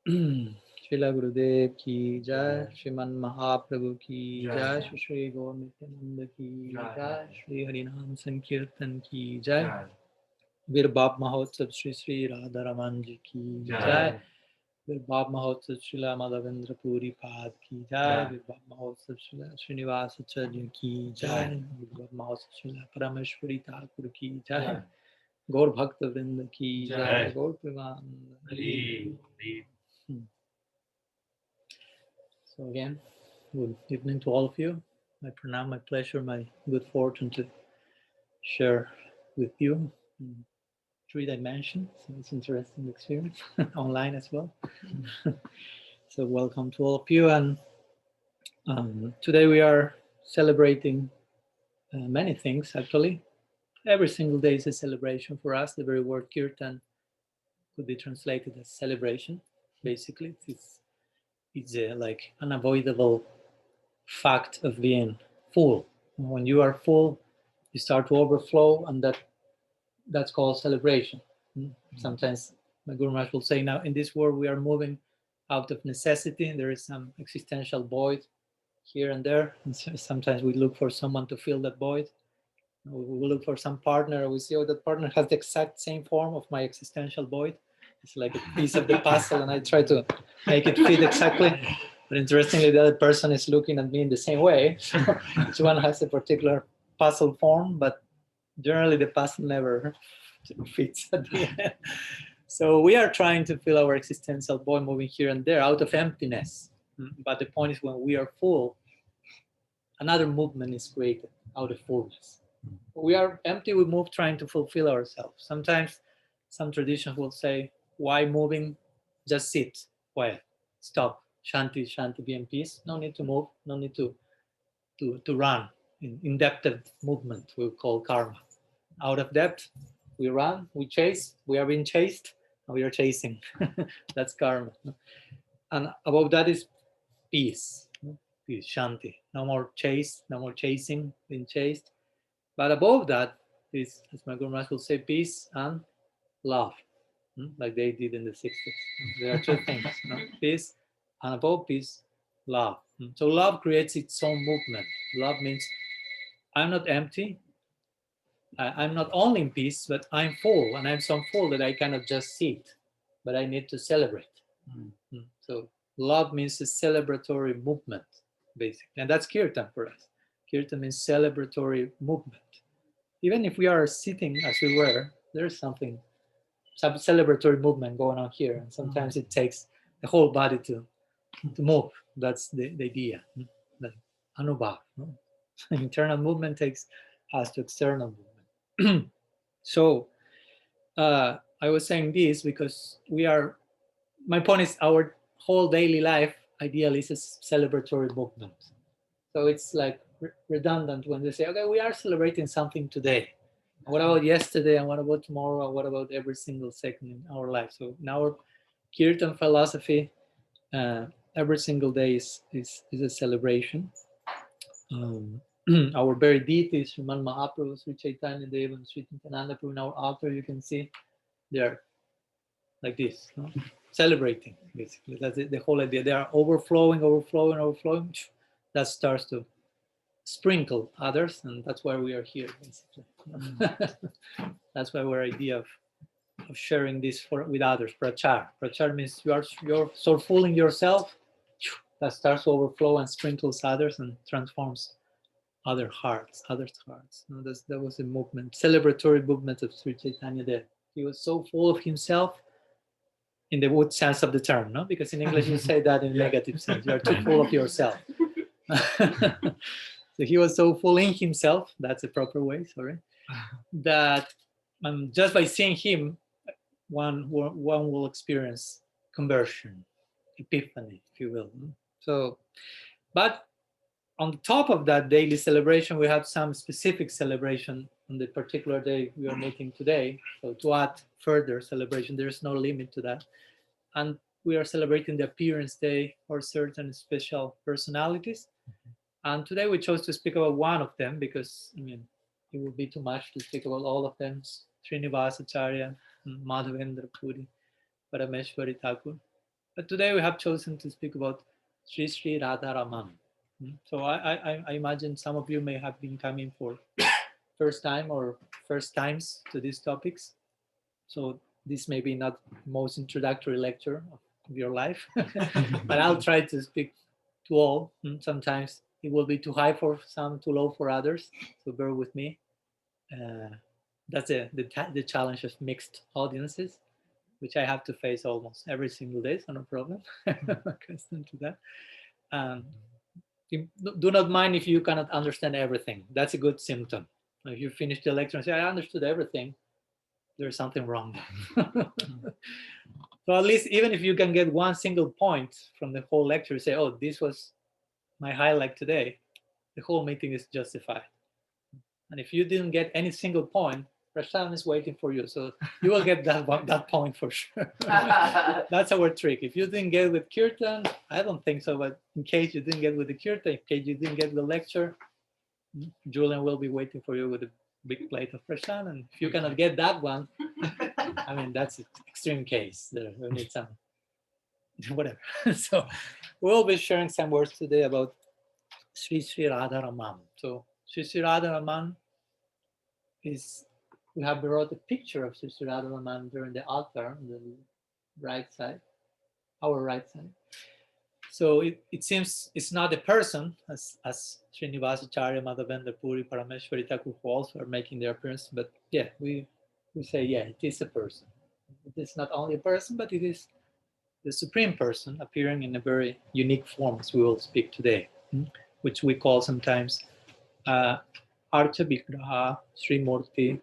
Srila Gurudev ki jai, Shriman Mahaprabhu ki jai, Shri Gaur Nityananda ki jai, Shri Harinam Sankirtan ki jai, Virbhav Mahotsava Shri Shri Radha Raman ji ki jai, Virbhav Mahotsava Srila Madhavendra Puri Pad ki jai, Virbhav Mahotsava Srila Srinivasa Acharya ki jai, Virbhav Mahotsava Srila Parameshwari Thakur ki jai, Gaur Bhakta Vrinda ki jai, Gaur Premanand. So again, good evening to all of you. My pranam, my pleasure, my good fortune to share with you in three dimensions. So it's an interesting experience online as well. So welcome to all of you. And today we are celebrating many things actually. Every single day is a celebration for us. The very word kirtan could be translated as celebration. Basically, it's a, like unavoidable fact of being full. When you are full, you start to overflow, and that's called celebration. Sometimes my Guru Maharaj will say, now in this world we are moving out of necessity. There is some existential void here and there, and so sometimes we look for someone to fill that void. We will look for some partner. We see, oh, that partner has the exact same form of my existential void. It's like a piece of the puzzle, and I try to make it fit exactly. But interestingly, the other person is looking at me in the same way. So each one has a particular puzzle form, but generally the puzzle never fits at the end. So we are trying to fill our existential void, moving here and there out of emptiness. But the point is, when we are full, another movement is created out of fullness. We are empty, we move trying to fulfill ourselves. Sometimes some traditions will say, why moving? Just sit quiet, stop, shanti, shanti, be in peace. No need to move, no need to run in depth of movement, we call karma. Out of depth, we run, we chase, we are being chased, and we are chasing. That's karma. And above that is peace, peace, shanti. No more chase, no more chasing, being chased. But above that is, as my Guru Maharaj will say, peace and love, like they did in the 60s. There are two things, peace, and above peace, love. So love creates its own movement. Love means I'm not empty. I'm not only in peace, but I'm full, and I'm so full that I cannot just sit, but I need to celebrate. So love means a celebratory movement, basically, and that's kirtan for us. Kirtan means celebratory movement. Even if we are sitting as we were, there's something, some celebratory movement going on here, and sometimes it takes the whole body to move. That's the idea. The anubhav. Internal movement takes us to external movement. So I was saying this because we are, my point is, our whole daily life ideally is a celebratory movement. So it's like redundant when they say, okay, we are celebrating something today. What about yesterday, and what about tomorrow, and what about every single second in our life? So in our Kirtan philosophy, every single day is a celebration. Our very deity, Sriman Mahaprabhu, Sri Chaitanya Deva, and Sri Nityananda Prabhu, in our altar, you can see they're like this, celebrating, basically. That's it, the whole idea. They are overflowing, overflowing, overflowing. That starts to sprinkle others, and that's why we are here, basically. That's why our idea of sharing this with others. Prachar. Prachar means you're so full in yourself that starts to overflow and sprinkles others and transforms others' hearts. That was a movement, celebratory movement of Sri Chaitanya Dev. He was so full of himself in the good sense of the term, no? Because in English you say that in negative sense. You are too full of yourself. So he was so full in himself, that's a proper way, sorry, that just by seeing him, one will experience conversion, epiphany, if you will. So, but on the top of that daily celebration, we have some specific celebration on the particular day we are making today. So to add further celebration, there is no limit to that. And we are celebrating the appearance day for certain special personalities. And today we chose to speak about one of them because, I mean, it would be too much to speak about all of them. Srinivasa Acharya, Madhavendra Puri, Parameshwari Thakur. But today we have chosen to speak about Sri Sri Radha Raman. So I imagine some of you may have been coming for first time or first times to these topics. So this may be not the most introductory lecture of your life, but I'll try to speak to all. Sometimes it will be too high for some, too low for others. So bear with me. That's the challenge of mixed audiences, which I have to face almost every single day. So no problem. I'm accustomed to that. Do not mind if you cannot understand everything. That's a good symptom. If you finish the lecture and say, I understood everything, there's something wrong there. So at least even if you can get one single point from the whole lecture, say, oh, this was my highlight today, the whole meeting is justified. And if you didn't get any single point, Prashant is waiting for you. So you will get that point for sure. That's our trick. If you didn't get with Kirtan, I don't think so, but in case you didn't get with the Kirtan, in case you didn't get the lecture, Julian will be waiting for you with a big plate of Prashant. And if you cannot get that one, I mean, that's an extreme case. We need some, whatever. So we'll be sharing some words today about Sri Sri Radha Raman. So Sri Sri Radha Raman is, we have brought a picture of Sri Sri Radha Raman during the altar on the right side, our right side. So it seems it's not a person, as Srinivasacharya, Madhavendra Puri, Parameshwari Thakur, who also are making their appearance. But yeah, we say, yeah, it is a person. It is not only a person, but it is the Supreme Person appearing in a very unique form, as we will speak today, which we call sometimes Archa Vigraha, Sri Murti,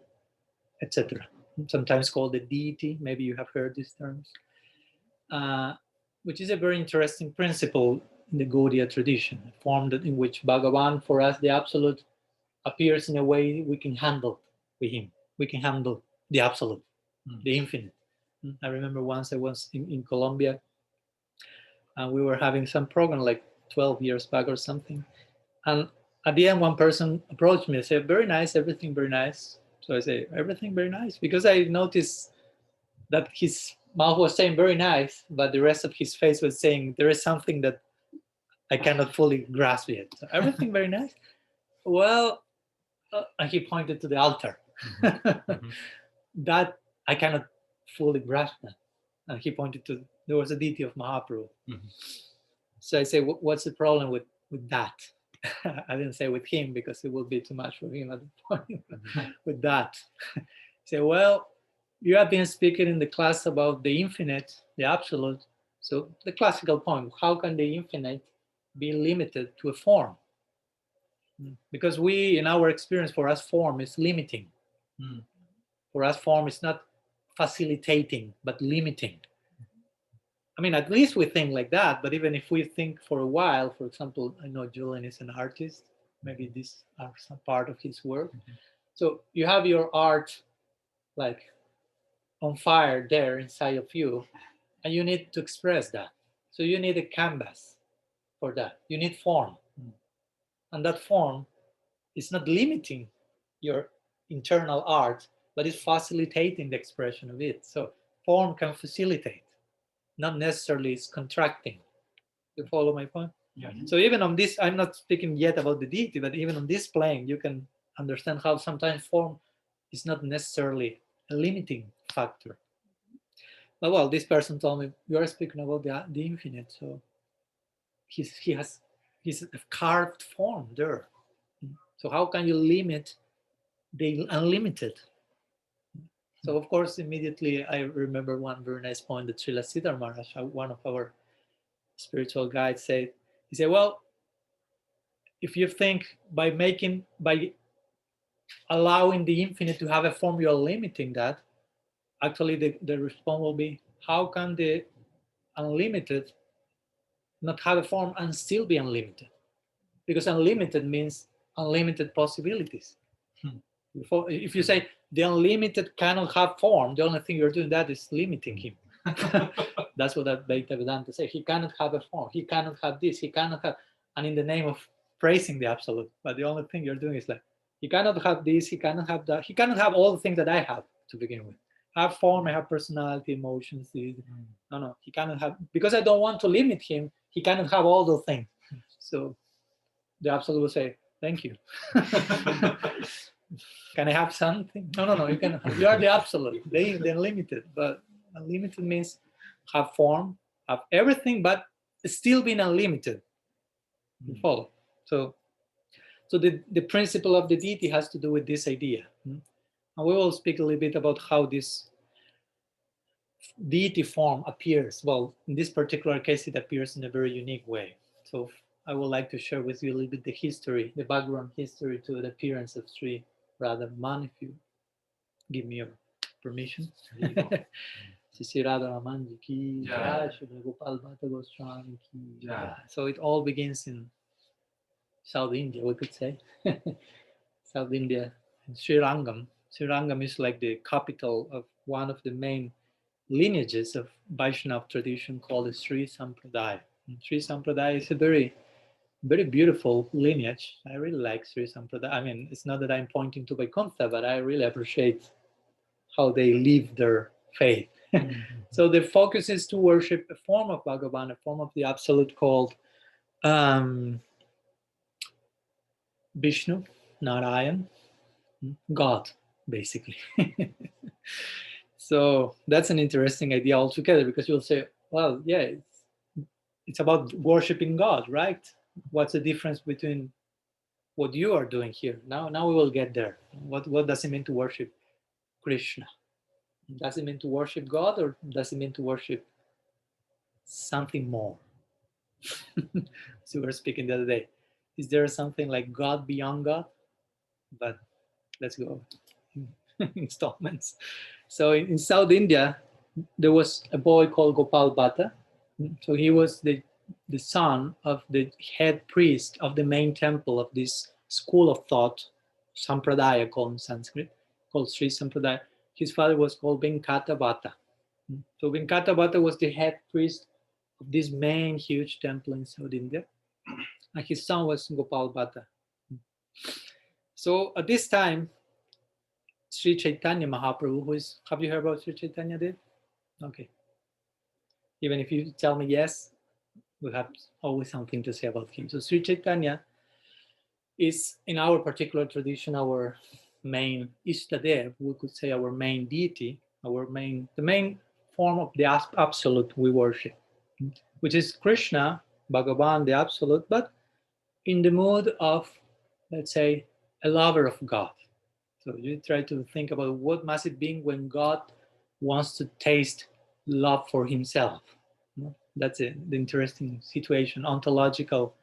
etc. Sometimes called the Deity. Maybe you have heard these terms. Which is a very interesting principle in the Gaudiya tradition, a form in which Bhagavan, for us, the Absolute, appears in a way we can handle with him. We can handle the Absolute, the Infinite. I remember once I was in Colombia, and we were having some program like 12 years back or something. And at the end, one person approached me and said, very nice, everything very nice. So I say, everything very nice? Because I noticed that his mouth was saying very nice, but the rest of his face was saying there is something that I cannot fully grasp yet. So everything very nice. Well, and he pointed to the altar. That I cannot fully grasp that. And he pointed to, there was a deity of Mahaprabhu. So I say, what's the problem with that? I didn't say with him because it would be too much for him at the point. With that, say, well, you have been speaking in the class about the infinite, the absolute. So the classical point, how can the infinite be limited to a form? Because we, in our experience, for us, form is limiting. For us, form is not facilitating, but limiting. I mean, at least we think like that, but even if we think for a while, for example, I know Julian is an artist, maybe these are some part of his work. So you have your art like on fire there inside of you, and you need to express that. So you need a canvas for that. You need form. And that form is not limiting your internal art, but it's facilitating the expression of it. So form can facilitate, not necessarily it's contracting. You follow my point? Yeah. So even on this, I'm not speaking yet about the deity, but even on this plane, you can understand how sometimes form is not necessarily a limiting factor. But well, this person told me, you are speaking about the infinite, so he has a carved form there. So how can you limit the unlimited? So of course, immediately I remember one very nice point that Srila Siddhar Maharaj, one of our spiritual guides, said. He said, well, if you think by allowing the infinite to have a form, you're limiting that. Actually, the response will be, how can the unlimited not have a form and still be unlimited? Because unlimited means unlimited possibilities. If you say the unlimited cannot have form, the only thing you're doing that is limiting him. That's what that Advaita Vedanta says. He cannot have a form. He cannot have this. He cannot have, and in the name of praising the absolute, but the only thing you're doing is like, he cannot have this. He cannot have that. He cannot have all the things that I have to begin with. have form, I have personality, emotions. No, he cannot have, because I don't want to limit him, he cannot have all those things. So the Absolute will say, thank you. Can I have something? No, you can. You are the Absolute. They're limited, but unlimited means have form, have everything, but still being unlimited. You follow? So the principle of the deity has to do with this idea. And we will speak a little bit about how this deity form appears. Well, in this particular case, it appears in a very unique way. So I would like to share with you a little bit the history, the background history to the appearance of Sri Radha Raman, if you give me your permission. Sri Radha Raman ji ki jai, Shri Gopal Bhatta Goswami ki jai. So it all begins in South India, we could say. South India, Sri Rangam. Sri Rangam is like the capital of one of the main lineages of Vaishnava tradition called the Sri Sampradaya. And Sri Sampradaya is a very, very beautiful lineage. I really like Sri Sampradaya. I mean, it's not that I'm pointing to Vaikuntha, but I really appreciate how they live their faith. So the focus is to worship a form of Bhagavan, a form of the Absolute called Vishnu, Narayan, God, basically. So that's an interesting idea altogether, because you'll say, well, yeah, it's about worshiping God, right? What's the difference between what you are doing here? Now we will get there. What does it mean to worship Krishna? Does it mean to worship God, or does it mean to worship something more? So we were speaking the other day. Is there something like God beyond God? But let's go installments. So in South India, there was a boy called Gopal Bhatta. So he was the son of the head priest of the main temple of this school of thought, Sampradaya called in Sanskrit, called Sri Sampradaya. His father was called Venkata Bhatta. So Venkata Bhatta was the head priest of this main huge temple in South India. And his son was Gopal Bhatta. So at this time, Sri Chaitanya Mahaprabhu, have you heard about Sri Chaitanya Dev? Okay. Even if you tell me yes, we have always something to say about him. So Sri Chaitanya is, in our particular tradition, our main Ishtadev, we could say our main deity, the main form of the Absolute we worship, which is Krishna, Bhagavan, the Absolute, but in the mood of, let's say, a lover of God. So you try to think about what must it be when God wants to taste love for himself. That's the interesting situation, ontological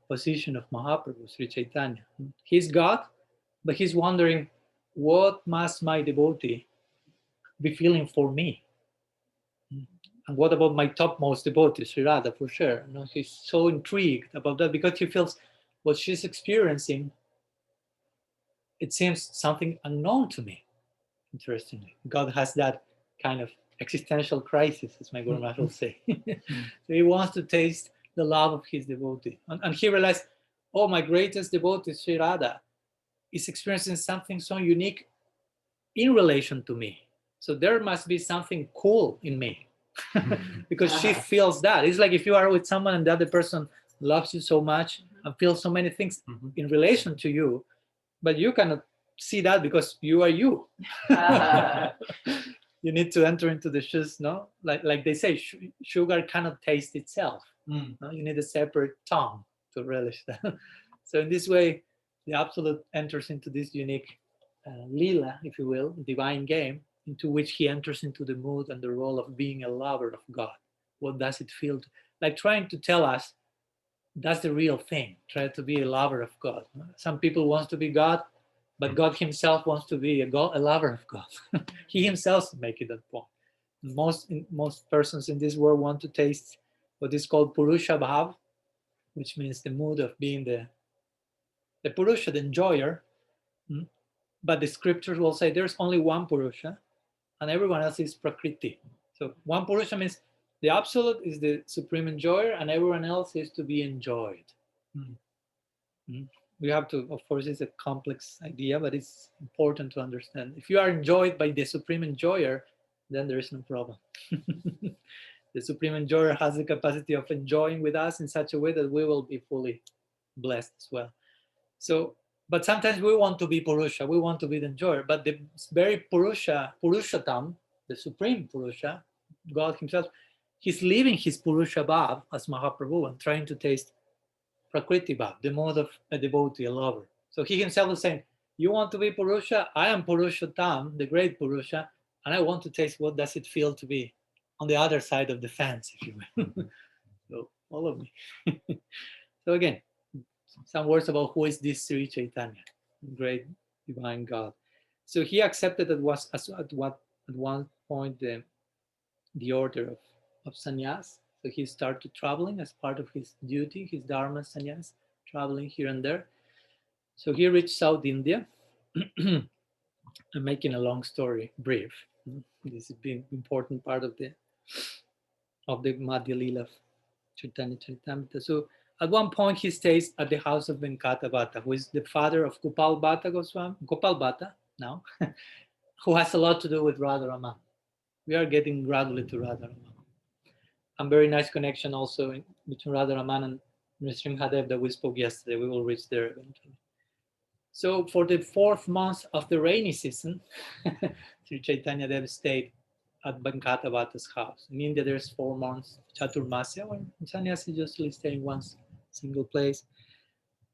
position of Mahaprabhu, Sri Chaitanya. He's God, but he's wondering, what must my devotee be feeling for me? And what about my topmost devotee, Sri Radha, for sure? He's so intrigued about that, because he feels what she's experiencing, it seems something unknown to me. Interestingly, God has that kind of existential crisis, as my Guru Maharaj will say. So he wants to taste the love of his devotee. And he realized, oh, my greatest devotee, Sri Radha, is experiencing something so unique in relation to me. So there must be something cool in me, because she feels that. It's like if you are with someone and the other person loves you so much and feels so many things in relation to you, but you cannot see that because you are you. You need to enter into the shoes, no? Like they say, sugar cannot taste itself. No? You need a separate tongue to relish that. So in this way, the Absolute enters into this unique lila, if you will, divine game, into which he enters into the mood and the role of being a lover of God. What does it feel like, trying to tell us that's the real thing? Try to be a lover of God. Some people want to be God, but God himself wants to be a lover of God. He himself make it that point. Most persons in this world want to taste what is called Purusha Bhav, which means the mood of being the Purusha, the enjoyer. But the scriptures will say there's only one Purusha, and everyone else is Prakriti. So one Purusha means the Absolute is the supreme enjoyer, and everyone else is to be enjoyed. we have to, of course, it's a complex idea, but it's important to understand. If you are enjoyed by the Supreme Enjoyer, then there is no problem. The Supreme Enjoyer has the capacity of enjoying with us in such a way that we will be fully blessed as well. So, but sometimes we want to be Purusha, we want to be the enjoyer, but the very Purushatam, the Supreme Purusha, God Himself, He's leaving His Purusha Bhav as Mahaprabhu and trying to taste Prakriti Bhav, the mode of a devotee, a lover. So He Himself is saying, you want to be Purusha? I am Purushatam, the great Purusha, and I want to taste what does it feel to be on the other side of the fence, if you will. So, all of me. So again, some words about who is this Sri Chaitanya, great divine God. So he accepted that was at one point the order of sannyas. So he started traveling as part of his duty, his dharma sannyas, traveling here and there. So he reached South India. I'm making a long story brief. This is an important part of the Madhya Lila of Chaitanya Charitamrita. So at one point he stays at the house of Venkata Bhatta, who is the father of Gopal Bhatta Goswami, Gopal Bhatta now, who has a lot to do with Radha Ramana. We are getting gradually to Radha Ramana. And very nice connection also between Radha Ramana and Nrsimhadev that we spoke yesterday. We will reach there eventually. So for the 4th month of the rainy season, Sri Chaitanya Dev stayed at Venkata Bhatta's house. In India, there's 4 months Chaturmasya, when sannyasi usually stay in one single place.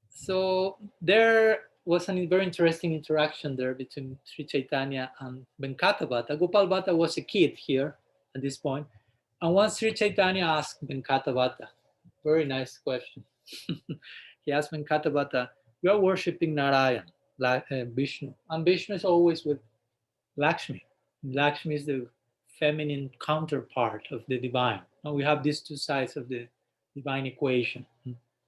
So there was a very interesting interaction there between Sri Chaitanya and Venkata Bhatta. Gopal Bhatta was a kid here at this point. And once Sri Chaitanya asked Venkata Bhatta, very nice question. He asked Venkata Bhatta, you are worshipping Narayan, Vishnu. And Vishnu is always with Lakshmi. Lakshmi is the feminine counterpart of the divine. And we have these two sides of the divine equation.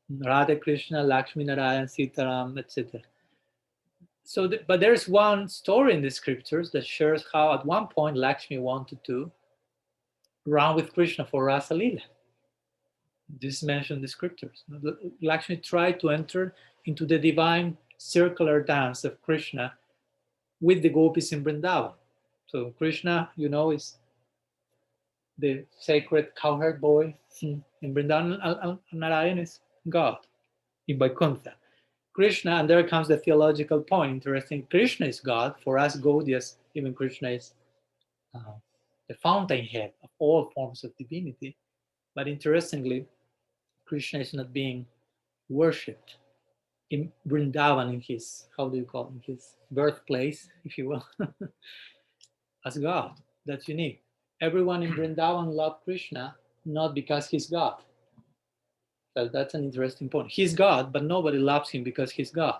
Radha Krishna, Lakshmi Narayan, Sitaram, etc. So, but there's one story in the scriptures that shares how at one point Lakshmi wanted to run with Krishna for Rasa Lila. This is mentioned in the scriptures. Lakshmi tried to enter into the divine circular dance of Krishna with the gopis in Vrindavan. So Krishna, you know, is the sacred cowherd boy in Vrindavan, and Narayan is God in Vaikuntha. Krishna, and there comes the theological point, interesting, Krishna is God. For us Gaudias, even Krishna is the fountainhead of all forms of divinity. But interestingly, Krishna is not being worshipped in Vrindavan, in his, how do you call it, in his birthplace, if you will, as God. That's unique. Everyone in Vrindavan loved Krishna, not because he's God. So that's an interesting point. He's God, but nobody loves him because he's God.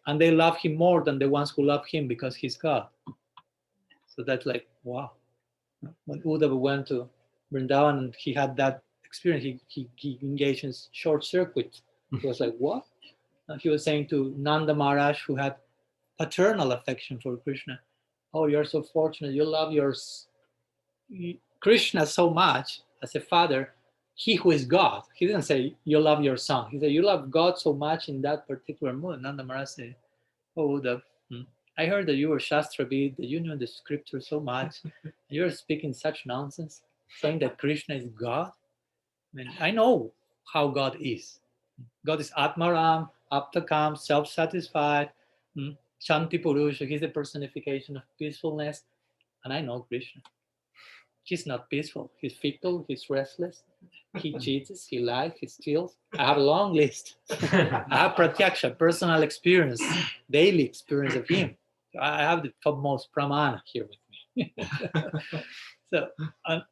And they love him more than the ones who love him because he's God. So that's like, wow. When Uddhava went to Vrindavan and he had that experience, he engaged in short circuit. He was like, what? And he was saying to Nanda Maharaj, who had paternal affection for Krishna, oh, you're so fortunate. You love your Krishna so much as a father. He who is God. He didn't say you love your son. He said you love God so much in that particular mood. Nanda Maharaj said, oh, I heard that you were Shastravid, that you knew the scripture so much. You're speaking such nonsense, saying that Krishna is God. I mean, I know how God is. God is Atmaram, Aptakam, self-satisfied, Shanti Purusha. He's the personification of peacefulness. And I know Krishna. He's not peaceful. He's fickle. He's restless. He cheats. He lies. He steals. I have a long list. I have pratyaksha, personal experience, daily experience of him. I have the topmost pramana here with me. So, and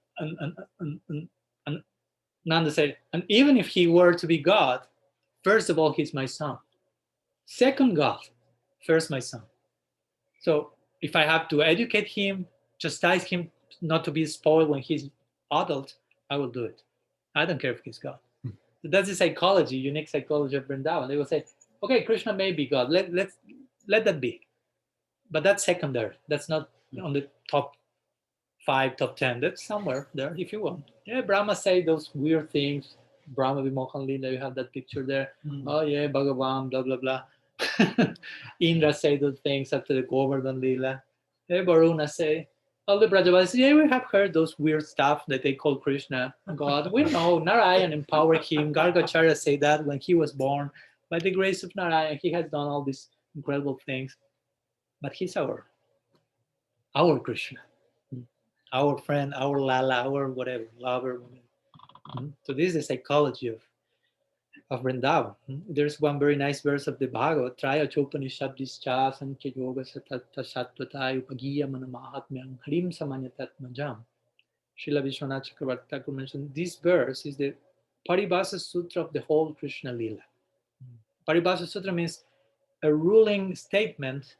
Nanda said, and even if he were to be God, first of all, he's my son. Second God, first my son. So if I have to educate him, chastise him not to be spoiled when he's adult, I will do it. I don't care if he's God. So that's the psychology, unique psychology of Vrindavan. They will say, okay, Krishna may be God. Let that be. But that's secondary. That's not on the top 5, top 10. That's somewhere there, if you want. Yeah, Brahma say those weird things. Brahma Vimohan Lila, you have that picture there. Oh yeah, Bhagavan, blah, blah, blah. Indra say those things after the Govardhan Lila. Varuna say, all the Brajavasis, yeah, we have heard those weird stuff that they call Krishna God. We know Narayan empowered him. Gargacharya say that when he was born. By the grace of Narayan, he has done all these incredible things. But he's our Krishna, our friend, our Lala, our whatever, lover. So this is the psychology of Vrindavan. There's one very nice verse of the Bhagavad, Traya Chopanishabdischa Sankhya Yoga Sattva Upagiya Manamahatmyam Harim Samanyatatmajam. Srila Vishwanath Chakravarti Thakur mentioned this verse is the Paribhasa Sutra of the whole Krishna Lila. Paribhasa Sutra means a ruling statement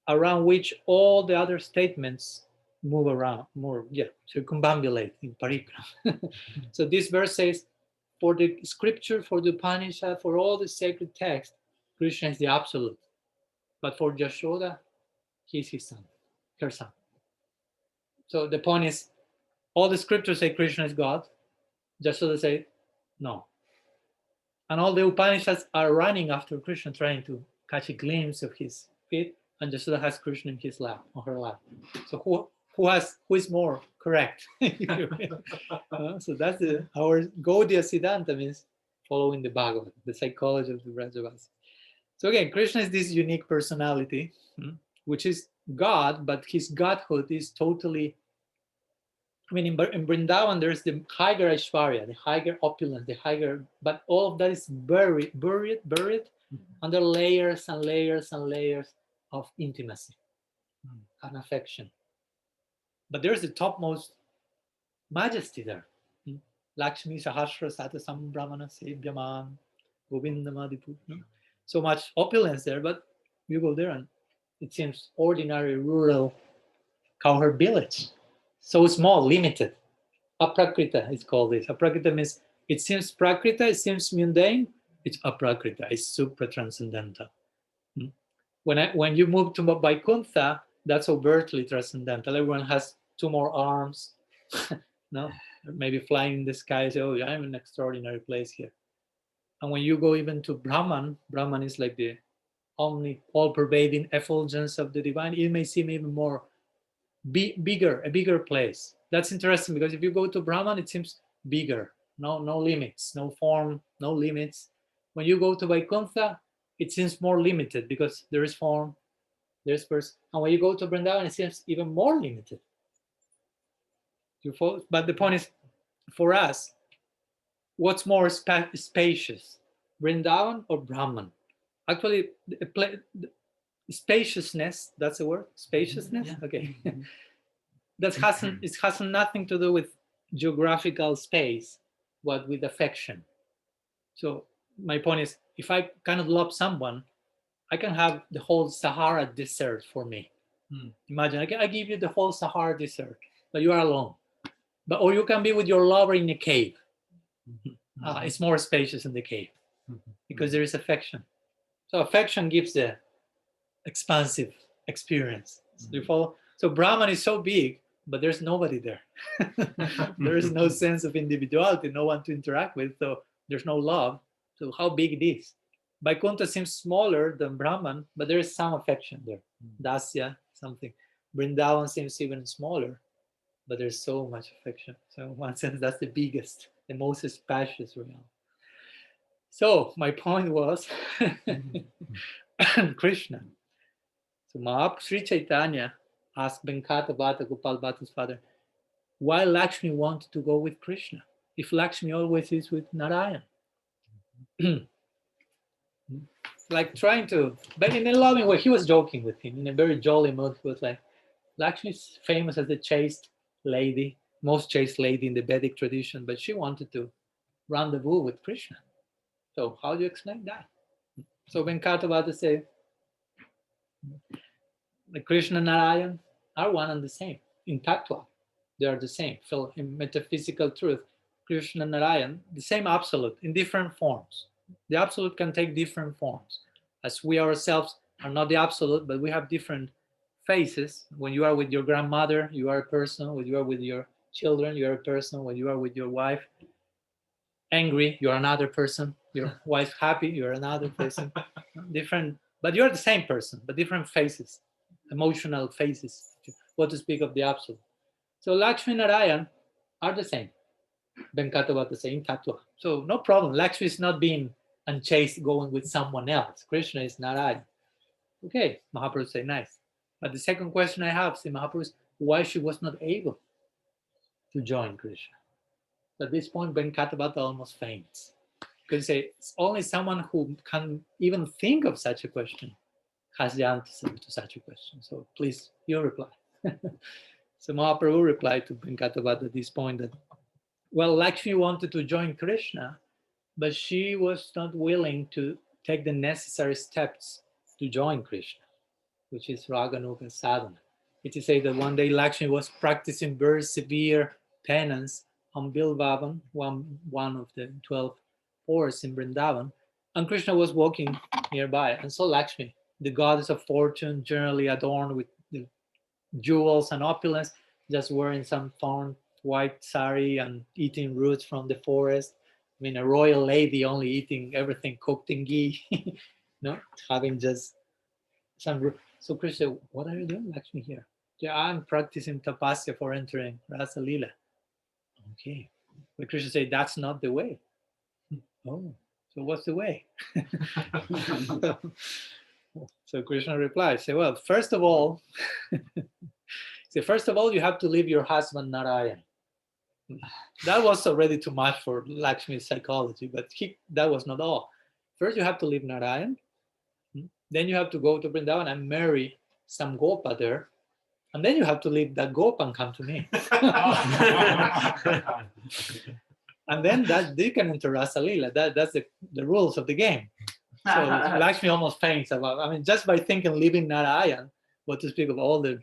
around which all the other statements move around, circumambulate in parikrama. So this verse says, for the scripture, for the Upanishad, for all the sacred texts, Krishna is the absolute. But for Yashoda, he's his son, her son. So the point is, all the scriptures say Krishna is God. Yashoda say no. And all the Upanishads are running after Krishna, trying to catch a glimpse of his feet, and Yashoda has Krishna in his lap, on her lap. So who is more correct? So that's our Gaudiya Siddhanta, means following the Bhagavad, the psychology of the Vrajavasi. So again, Krishna is this unique personality, which is God, but his godhood is totally, in Vrindavan, there's the higher Aishwarya, the higher opulence, the higher, but all of that is buried under layers and layers and layers of intimacy and affection. But there's the topmost majesty there. Lakshmi Sahasra Sata Sambramana Sevyaman Govindamadipu. So much opulence there, but you go there and it seems ordinary rural cowherd village. So small, limited. Aprakrita is called this. Aprakrita means it seems prakrita, it seems mundane, it's aprakrita, it's supra-transcendental. When you move to Vaikuntha, that's overtly transcendental. Everyone has two more arms, no? Maybe flying in the sky, say, oh, I'm in an extraordinary place here. And when you go even to Brahman is like the all-pervading effulgence of the divine. It may seem even more a bigger place. That's interesting, because if you go to Brahman, it seems bigger, no limits, no form, no limits. When you go to Vaikuntha, it seems more limited, because there is form, there's person. And when you go to Vrindavan, it seems even more limited. But the point is, for us, what's more spacious, Vrindavan or Brahman? Actually, spaciousness, that's the word, spaciousness? Yeah. Okay. That has nothing to do with geographical space, but with affection. So my point is, if I cannot love someone, I can have the whole Sahara desert for me. Imagine, I give you the whole Sahara desert, but you are alone. Or you can be with your lover in a cave. It's more spacious in the cave, because there is affection. So affection gives the expansive experience. So you follow? So Brahman is so big, but there's nobody there. There is no sense of individuality, no one to interact with, so there's no love. So how big it is? Vaikuntha seems smaller than Brahman, but there is some affection there. Dasya, something. Vrindavan seems even smaller, but there's so much affection. So in one sense, that's the biggest, the most spacious realm. So my point was Krishna. So Mahaprabhu Sri Chaitanya asked Venkata Bhatta, Gopal Bhatta's father, why Lakshmi wanted to go with Krishna if Lakshmi always is with Narayan? Like trying to, but in a loving way. He was joking with him in a very jolly mood. He was like, Lakshmi is famous as the chaste lady, most chaste lady in the Vedic tradition, but she wanted to rendezvous with Krishna. So how do you explain that? So Venkata Bhatta said, the Krishna and Narayan are one and the same. In Tattva, they are the same. So in metaphysical truth, Krishna and Narayan, the same absolute in different forms. The absolute can take different forms. As we ourselves are not the absolute, but we have different faces. When you are with your grandmother, you are a person. When you are with your children, you are a person. When you are with your wife, angry, you are another person. Your wife happy, you are another person. Different But you're the same person, but different faces, emotional faces, what to speak of the absolute. So Lakshmi and Narayan are the same. Venkatava the same tattva. So no problem. Lakshmi is not being unchaste going with someone else. Krishna is Narayan. Okay, Mahaprabhu say nice. But the second question I have, see Mahaprabhu, is why she was not able to join Krishna. At this point, Venkatavata almost faints. Because say it's only someone who can even think of such a question has the answer to such a question. So please, you reply. So Mahaprabhu replied to Venkatavata at this point that, well, Lakshmi wanted to join Krishna, but she was not willing to take the necessary steps to join Krishna, which is Raganuga sadhana. It is said that one day Lakshmi was practicing very severe penance on Bilvavan, one of the 12 forests in Vrindavan, and Krishna was walking nearby and saw Lakshmi, the goddess of fortune, generally adorned with the jewels and opulence, just wearing some thorn white sari and eating roots from the forest. I mean, a royal lady only eating everything cooked in ghee, no, having just some. So Krishna, what are you doing, Lakshmi, here? Yeah, I'm practicing tapasya for entering Rasa Lila. Okay, but Krishna said that's not the way. Oh, so what's the way? So Krishna replies, say, well, first of all, you have to leave your husband Narayan. That was already too much for Lakshmi's psychology, but that was not all. First, you have to leave Narayan. Then you have to go to Vrindavan and marry some Gopa there. And then you have to leave that Gopa and come to me. And then you can enter Rasa Lila. That's the rules of the game. So Lakshmi almost faints about, I mean, just by thinking leaving Narayan, what to speak of all the.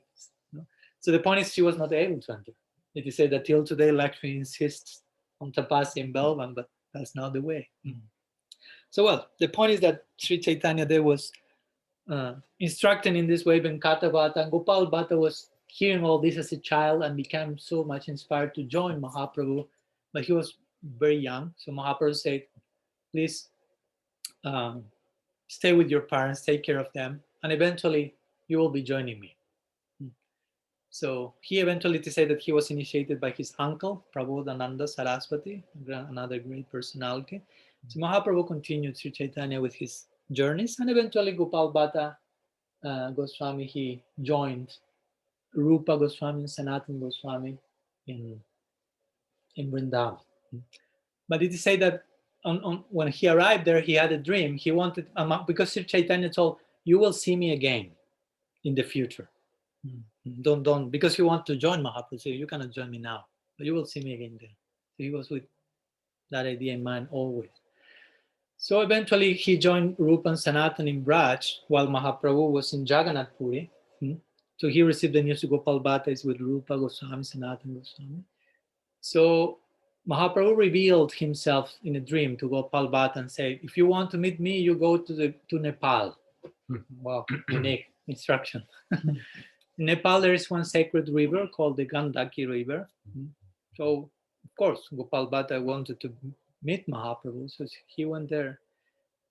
So the point is she was not able to enter. It is said that till today Lakshmi insists on tapasya in Belvan, but that's not the way. So well, the point is that Sri Chaitanya there was instructing in this way Venkatavata, and Gopal Bhatta was hearing all this as a child and became so much inspired to join Mahaprabhu, but he was very young. So Mahaprabhu said, please stay with your parents, take care of them, and eventually you will be joining me. So he eventually said that he was initiated by his uncle, Prabodhananda Saraswati, another great personality. So Mahaprabhu continued Sri Chaitanya with his journeys, and eventually Gopal Bhatta Goswami, he joined Rupa Goswami and Sanatana Goswami in Vrindavan. But it is said that when he arrived there, he had a dream. He wanted, because Sri Chaitanya told, you will see me again in the future. Don't, because you want to join Mahaprabhu, so you cannot join me now, but you will see me again there. So he was with that idea in mind always. So eventually he joined Rupa and Sanatan in Braj while Mahaprabhu was in Jagannath Puri. So he received the news to Gopal Bhatta is with Rupa Goswami, Sanatan Goswami. So Mahaprabhu revealed himself in a dream to Gopal Bhatta and said, if you want to meet me, you go to Nepal. Wow, unique instruction. In Nepal, there is one sacred river called the Gandaki River. So, of course, Gopal Bhatta wanted to meet Mahaprabhu, so he went there.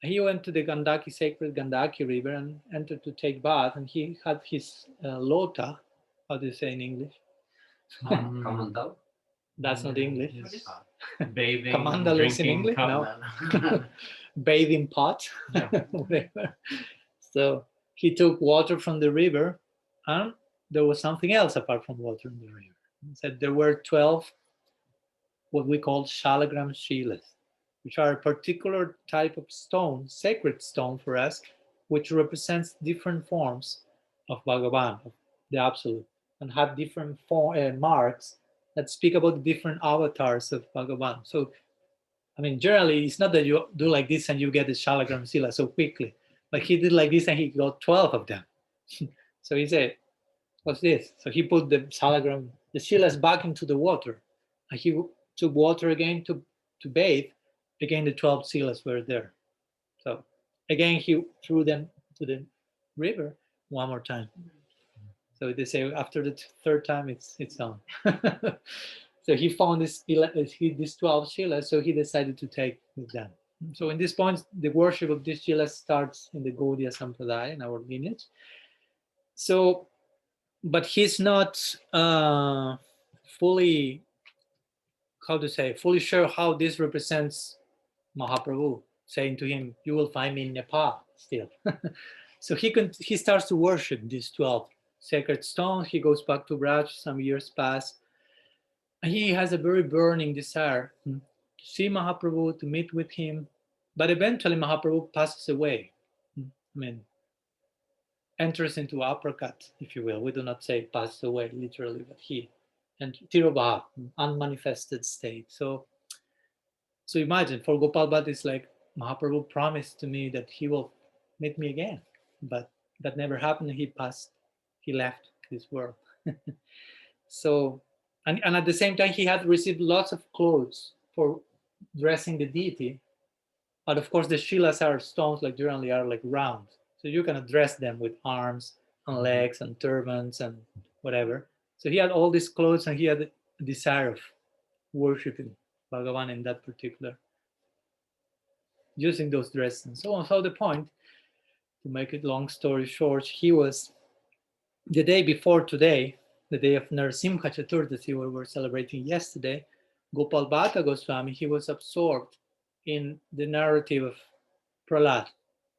He went to the sacred Gandaki River and entered to take bath, and he had his lota. How do you say in English? Kamandal. That's not English. Yes. Bathing, Kamandal is in English? No. Bathing pot, whatever. So he took water from the river, and there was something else apart from water in the river. He said there were 12 what we call shalagram shilas, which are a particular type of stone, sacred stone for us, which represents different forms of Bhagavan, of the Absolute, and have different marks that speak about the different avatars of Bhagavan. So, I mean, generally, it's not that you do like this and you get the shalagram shila so quickly. Like he did like this and he got 12 of them. So he said, what's this? So he put the shilas back into the water. And he took water again to bathe. Again, the 12 shilas were there. So again, he threw them to the river one more time. So they say after the third time, it's done. So he found these 12 shilas, so he decided to take with them. So in this point, the worship of this Shila starts in the Gaudiya Sampradaya, in our lineage. So, but he's not fully, how to say, fully sure how this represents Mahaprabhu, saying to him, "You will find me in Nepal still." So he starts to worship these 12 sacred stones. He goes back to Braj, some years pass. And he has a very burning desire to see Mahaprabhu, to meet with him. But eventually Mahaprabhu passes away. I mean, enters into aprakat, if you will. We do not say passes away literally, but he, and Tirobha, unmanifested state. So imagine, for Gopal Bhatt, it's like Mahaprabhu promised to me that he will meet me again, but that never happened. He passed, he left this world. So, and at the same time, he had received lots of clothes for dressing the deity. But of course, the shilas are stones, like generally are like round. So you can dress them with arms and legs and turbans and whatever. So he had all these clothes and he had a desire of worshiping Bhagavan in that particular, using those dresses and so on. So the point, to make it long story short, he was, the day before today, the day of Narasimha Chaturdasi, we were celebrating yesterday, Gopal Bhatta Goswami, he was absorbed in the narrative of Prahlad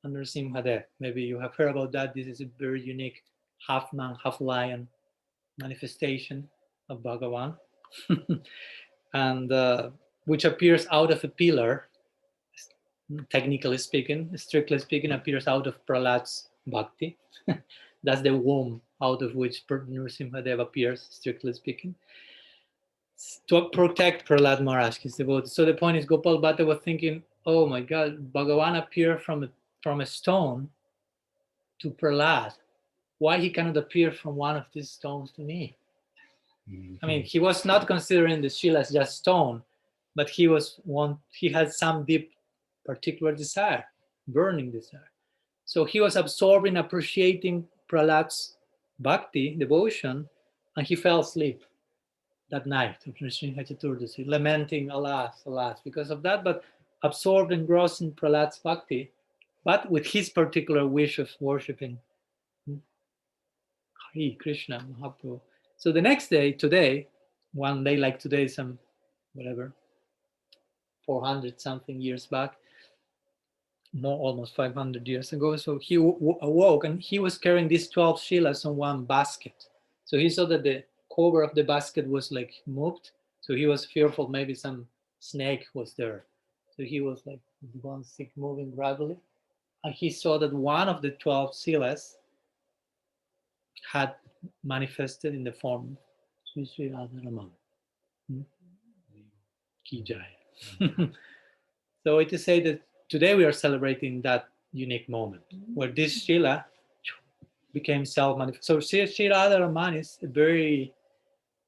and Narasimhadev. Maybe you have heard about that. This is a very unique half man, half lion manifestation of Bhagavan, and which appears out of a pillar, technically speaking, strictly speaking, appears out of Prahlad's bhakti. That's the womb out of which Nrsimhadev appears, strictly speaking, to protect Prahlad Maharaj, his devotee. So the point is, Gopal Bhatta was thinking, oh my God, Bhagavan appeared from a stone to Prahlad. Why he cannot appear from one of these stones to me? I mean, he was not considering the Shila as just stone, but he had some deep particular desire, burning desire. So he was absorbed in appreciating Prahlad's bhakti, devotion, and he fell asleep that night of Nrsimha Chaturdasi, lamenting, alas, alas, because of that, but absorbed, engrossed in Prahlad's bhakti, but with his particular wish of worshipping Hari Krishna, Mahaprabhu. So the next day, today, one day like today, some whatever, 400 something years back, more almost 500 years ago. So he awoke and he was carrying these 12 shilas on one basket. So he saw that the cover of the basket was like moved. So he was fearful maybe some snake was there. So he was like one stick moving gradually. And he saw that one of the 12 shilas had manifested in the form of Sri Radha Ramana. Ki Jaya. So it is said that today we are celebrating that unique moment where this Shila became self-manifest. So Sri Radha Raman is a very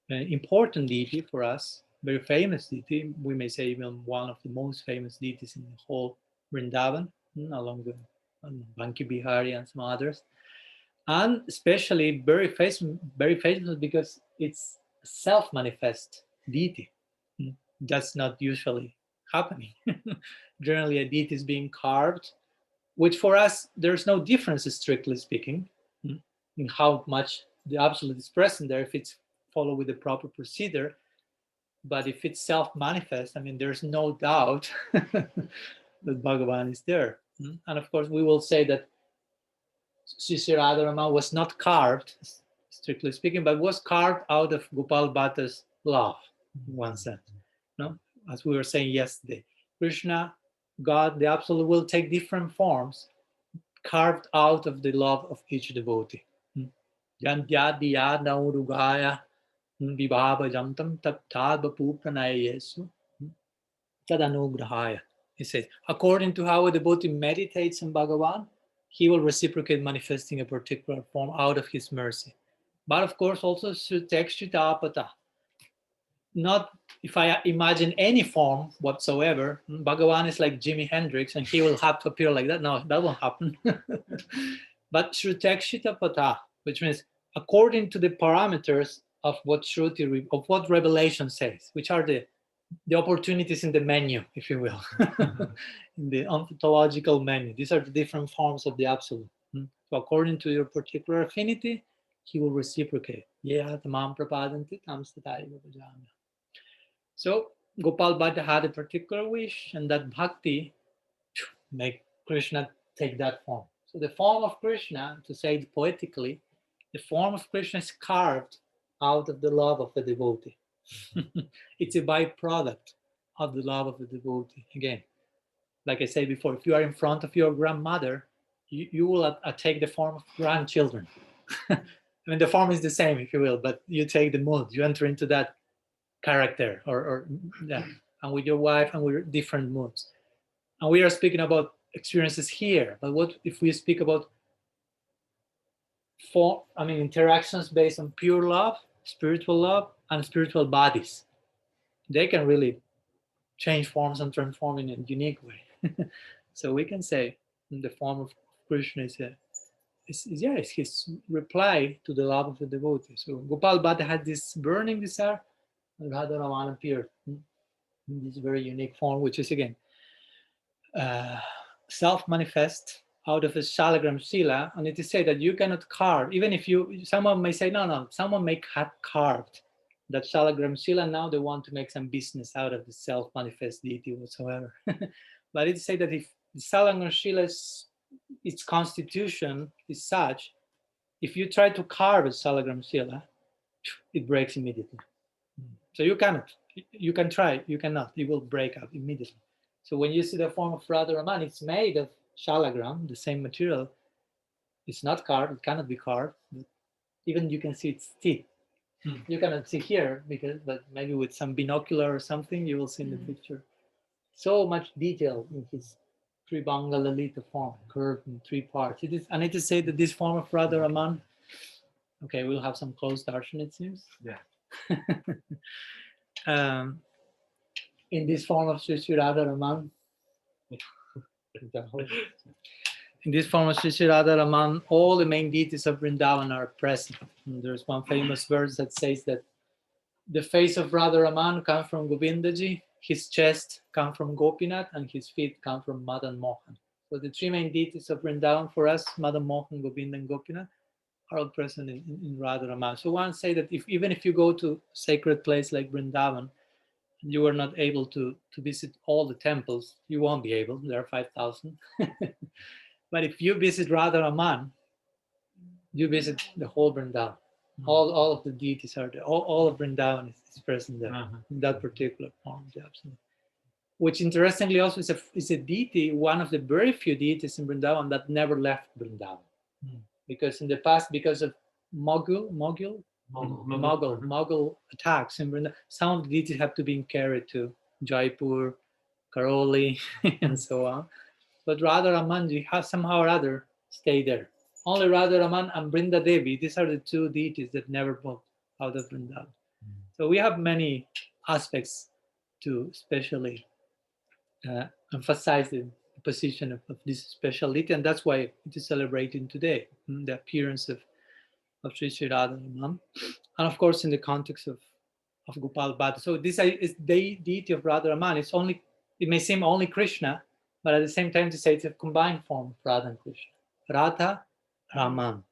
important deity for us, very famous deity. We may say even one of the most famous deities in the whole Vrindavan, along with Banki Bihari and some others. And especially very famous because it's a self-manifest deity. That's not usually happening. Generally, a deity is being carved, which for us, there's no difference, strictly speaking, in how much the absolute is present there if it's followed with the proper procedure. But if it's self-manifest, I mean, there's no doubt that Bhagavan is there. And of course, we will say that Sri Radharama was not carved, strictly speaking, but was carved out of Gopal Bhatta's love, in one sense. No? As we were saying yesterday, Krishna, God, the Absolute, will take different forms carved out of the love of each devotee. Yantyadya naurugaya vibhava jantam taptadvapu pranayesu tadanugrahaya. He says, according to how a devotee meditates on Bhagavan, he will reciprocate manifesting a particular form out of his mercy. But of course, also sutekshitapata. Not if I imagine any form whatsoever, Bhagavan is like Jimi Hendrix and he will have to appear like that. No, that won't happen. But Shrutekshitapata, which means according to the parameters of what Shruti, of what Revelation says, which are the the opportunities in the menu, if you will, in the ontological menu. These are the different forms of the absolute. So according to your particular affinity, he will reciprocate. Yeah, tamam prapadanti tam statai vibhajami. So Gopal Bhatta had a particular wish, and that bhakti make Krishna take that form. So the form of Krishna, to say it poetically, the form of Krishna is carved out of the love of a devotee. It's a byproduct of the love of the devotee. Again, like I said before, if you are in front of your grandmother, you will take the form of grandchildren. I mean, the form is the same, if you will, but you take the mood, you enter into that character, or yeah, and with your wife, and with different moods. And we are speaking about experiences here, but what if we speak about interactions based on pure love, spiritual love, and spiritual bodies? They can really change forms and transform in a unique way. So we can say the form of Krishna is his reply to the love of the devotee. So Gopal Bhatta had this burning desire, and Radha Ramana appeared in this very unique form, which is again uh, self-manifest out of a shalagram shila. And it is said that you cannot carve, even if someone may say, no, someone may have carved that shalagram shila, now they want to make some business out of the self-manifest deity whatsoever. But it is said that if the shalagram shila, its constitution is such, if you try to carve a shalagram shila, it breaks immediately. So you cannot. You can try, you cannot. It will break up immediately. So when you see the form of Radha Raman, it's made of shalagram, the same material. It's not carved, it cannot be carved. But even you can see its teeth. You cannot see here, but maybe with some binocular or something, you will see in the picture. So much detail in his Tribanga Lalita form, curved in 3 parts. It is said that this form of Radha Raman, okay, we'll have some close darshan, it seems. Yeah. In this form of Sri Radha Raman, in this form of Sri Radha Raman, all the main deities of Vrindavan are present. And there's one famous verse that says that the face of Radha Raman comes from Govindaji, his chest comes from Gopinath, and his feet come from Madan Mohan. So the 3 main deities of Vrindavan for us, Madan Mohan, Govinda, and Gopinath, are all present in Radha Raman. So one say that even if you go to a sacred place like Vrindavan, you are not able to visit all the temples, you won't be able, there are 5,000. But if you visit Radha Raman, you visit the whole Vrindavan. All of the deities are there. All of Vrindavan is present there in that particular form. Absolutely. Which interestingly also is a deity, one of the very few deities in Vrindavan that never left Vrindavan. Because in the past, because of Mughal attacks in Vrindavan, some of the deities have to be carried to Jaipur, Karoli, and so on. But Radha Ramanji has somehow or other stayed there. Only Radha Raman and Brinda Devi, these are the 2 deities that never moved out of Vrindavan. So we have many aspects to especially emphasize the position of this special deity, and that's why it is celebrated today, the appearance of Sri Radha Raman. And of course, in the context of Gopal Bhatta. So this is the deity of Radha Raman. It may seem only Krishna, but at the same time to say it's a combined form of Radha and Krishna. Radha Raman.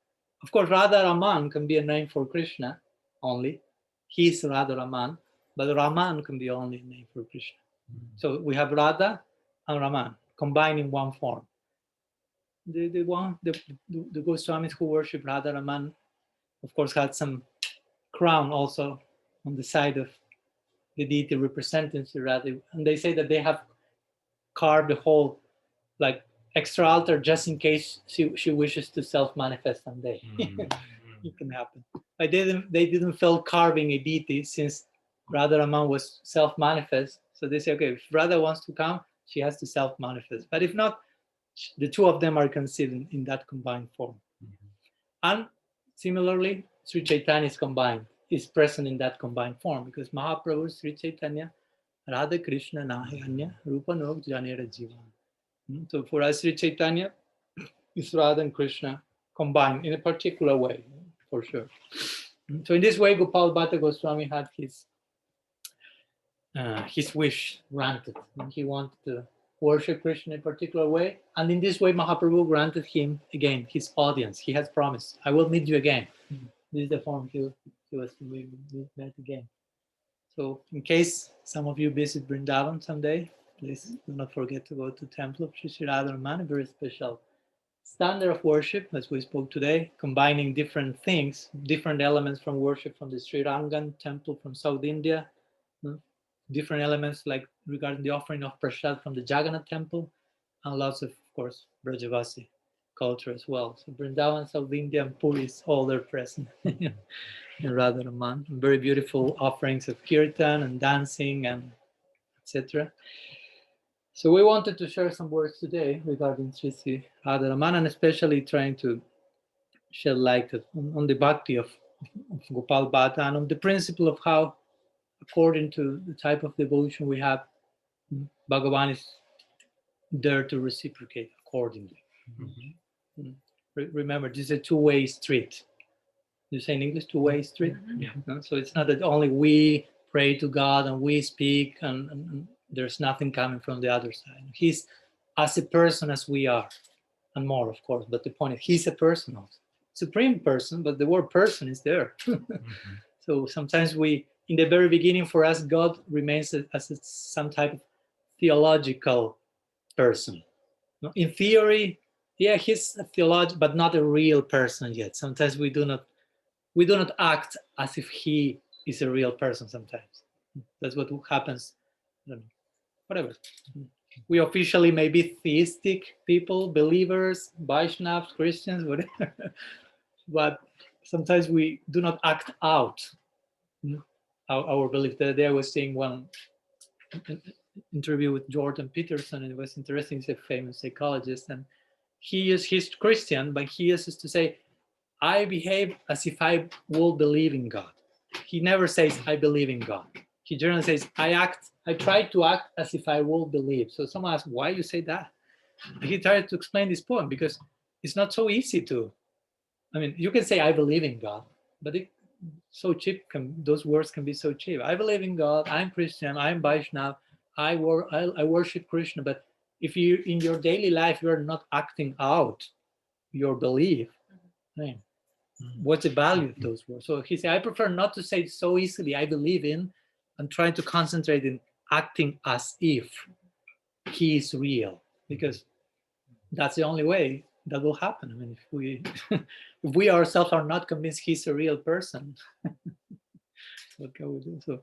Of course, Radha Raman can be a name for Krishna only. He's Radha Raman, but Raman can be only a name for Krishna. So we have Radha and Raman combined in one form. The Goswamis who worship Radha Raman, of course, had some crown also on the side of the deity representing Sri Radha, and they say that they have carved the whole like extra altar just in case she wishes to self-manifest someday. It can happen. But they didn't feel carving a deity since Radha Raman was self-manifest. So they say, okay, if Radha wants to come, she has to self-manifest. But if not, the 2 of them are considered in that combined form. And similarly, Sri Chaitanya is present in that combined form, because Mahaprabhu, Sri Chaitanya, Radha Krishna Nahayanya, Rupa Nog Janera Jivan. So for us, Sri Chaitanya is Radha and Krishna combined in a particular way, for sure. So in this way, Gopal Bhatta Goswami had his his wish granted. And he wanted to worship Krishna in a particular way. And in this way, Mahaprabhu granted him again his audience. He has promised, I will meet you again. This is the form he was to be met again. So in case some of you visit Vrindavan someday, please do not forget to go to Temple of Sri Radha Ramana, very special standard of worship, as we spoke today, combining different things, different elements from worship from the Sri Rangan temple from South India, different elements like regarding the offering of prasad from the Jagannath temple, and lots of course, Brajavasi culture as well. So Vrindavan, South India, and Puri is all there present in Radha Raman. Very beautiful offerings of kirtan and dancing and etc. So we wanted to share some words today regarding Sri Radha Raman, and especially trying to shed light on the bhakti of Gopal Bhatta and on the principle of how, according to the type of devotion we have, Bhagavan is there to reciprocate accordingly. Mm-hmm. Remember, this is a two-way street. You say in English, two-way street? Yeah. So it's not that only we pray to God and we speak and there's nothing coming from the other side. He's as a person as we are, and more, of course. But the point is, he's a person also. Supreme person, but the word person is there. So sometimes we, in the very beginning, for us, God remains as some type of theological person. In theory, yeah, he's a theologian, but not a real person yet. Sometimes we do not act as if he is a real person. Sometimes that's what happens. Whatever. We officially may be theistic people, believers, Vaishnavas, Christians, whatever, but sometimes we do not act out our belief. The other day I was seeing one interview with Jordan Peterson, and it was interesting. He's a famous psychologist, and he's Christian, but he uses to say, I behave as if I will believe in God. He never says, I believe in God. He generally says, I try to act as if I will believe. So someone asked, why you say that? He tried to explain this point because it's not so easy to, you can say, I believe in God, but so cheap, those words can be so cheap. I believe in God, I'm Christian, I'm Vaishnav, I worship Krishna, but if you, in your daily life, you're not acting out your belief, what's the value of those words? So he said, I prefer not to say so easily, I believe in, and trying to concentrate in acting as if he is real, because that's the only way that will happen. If we if we ourselves are not convinced he's a real person, what can we do? So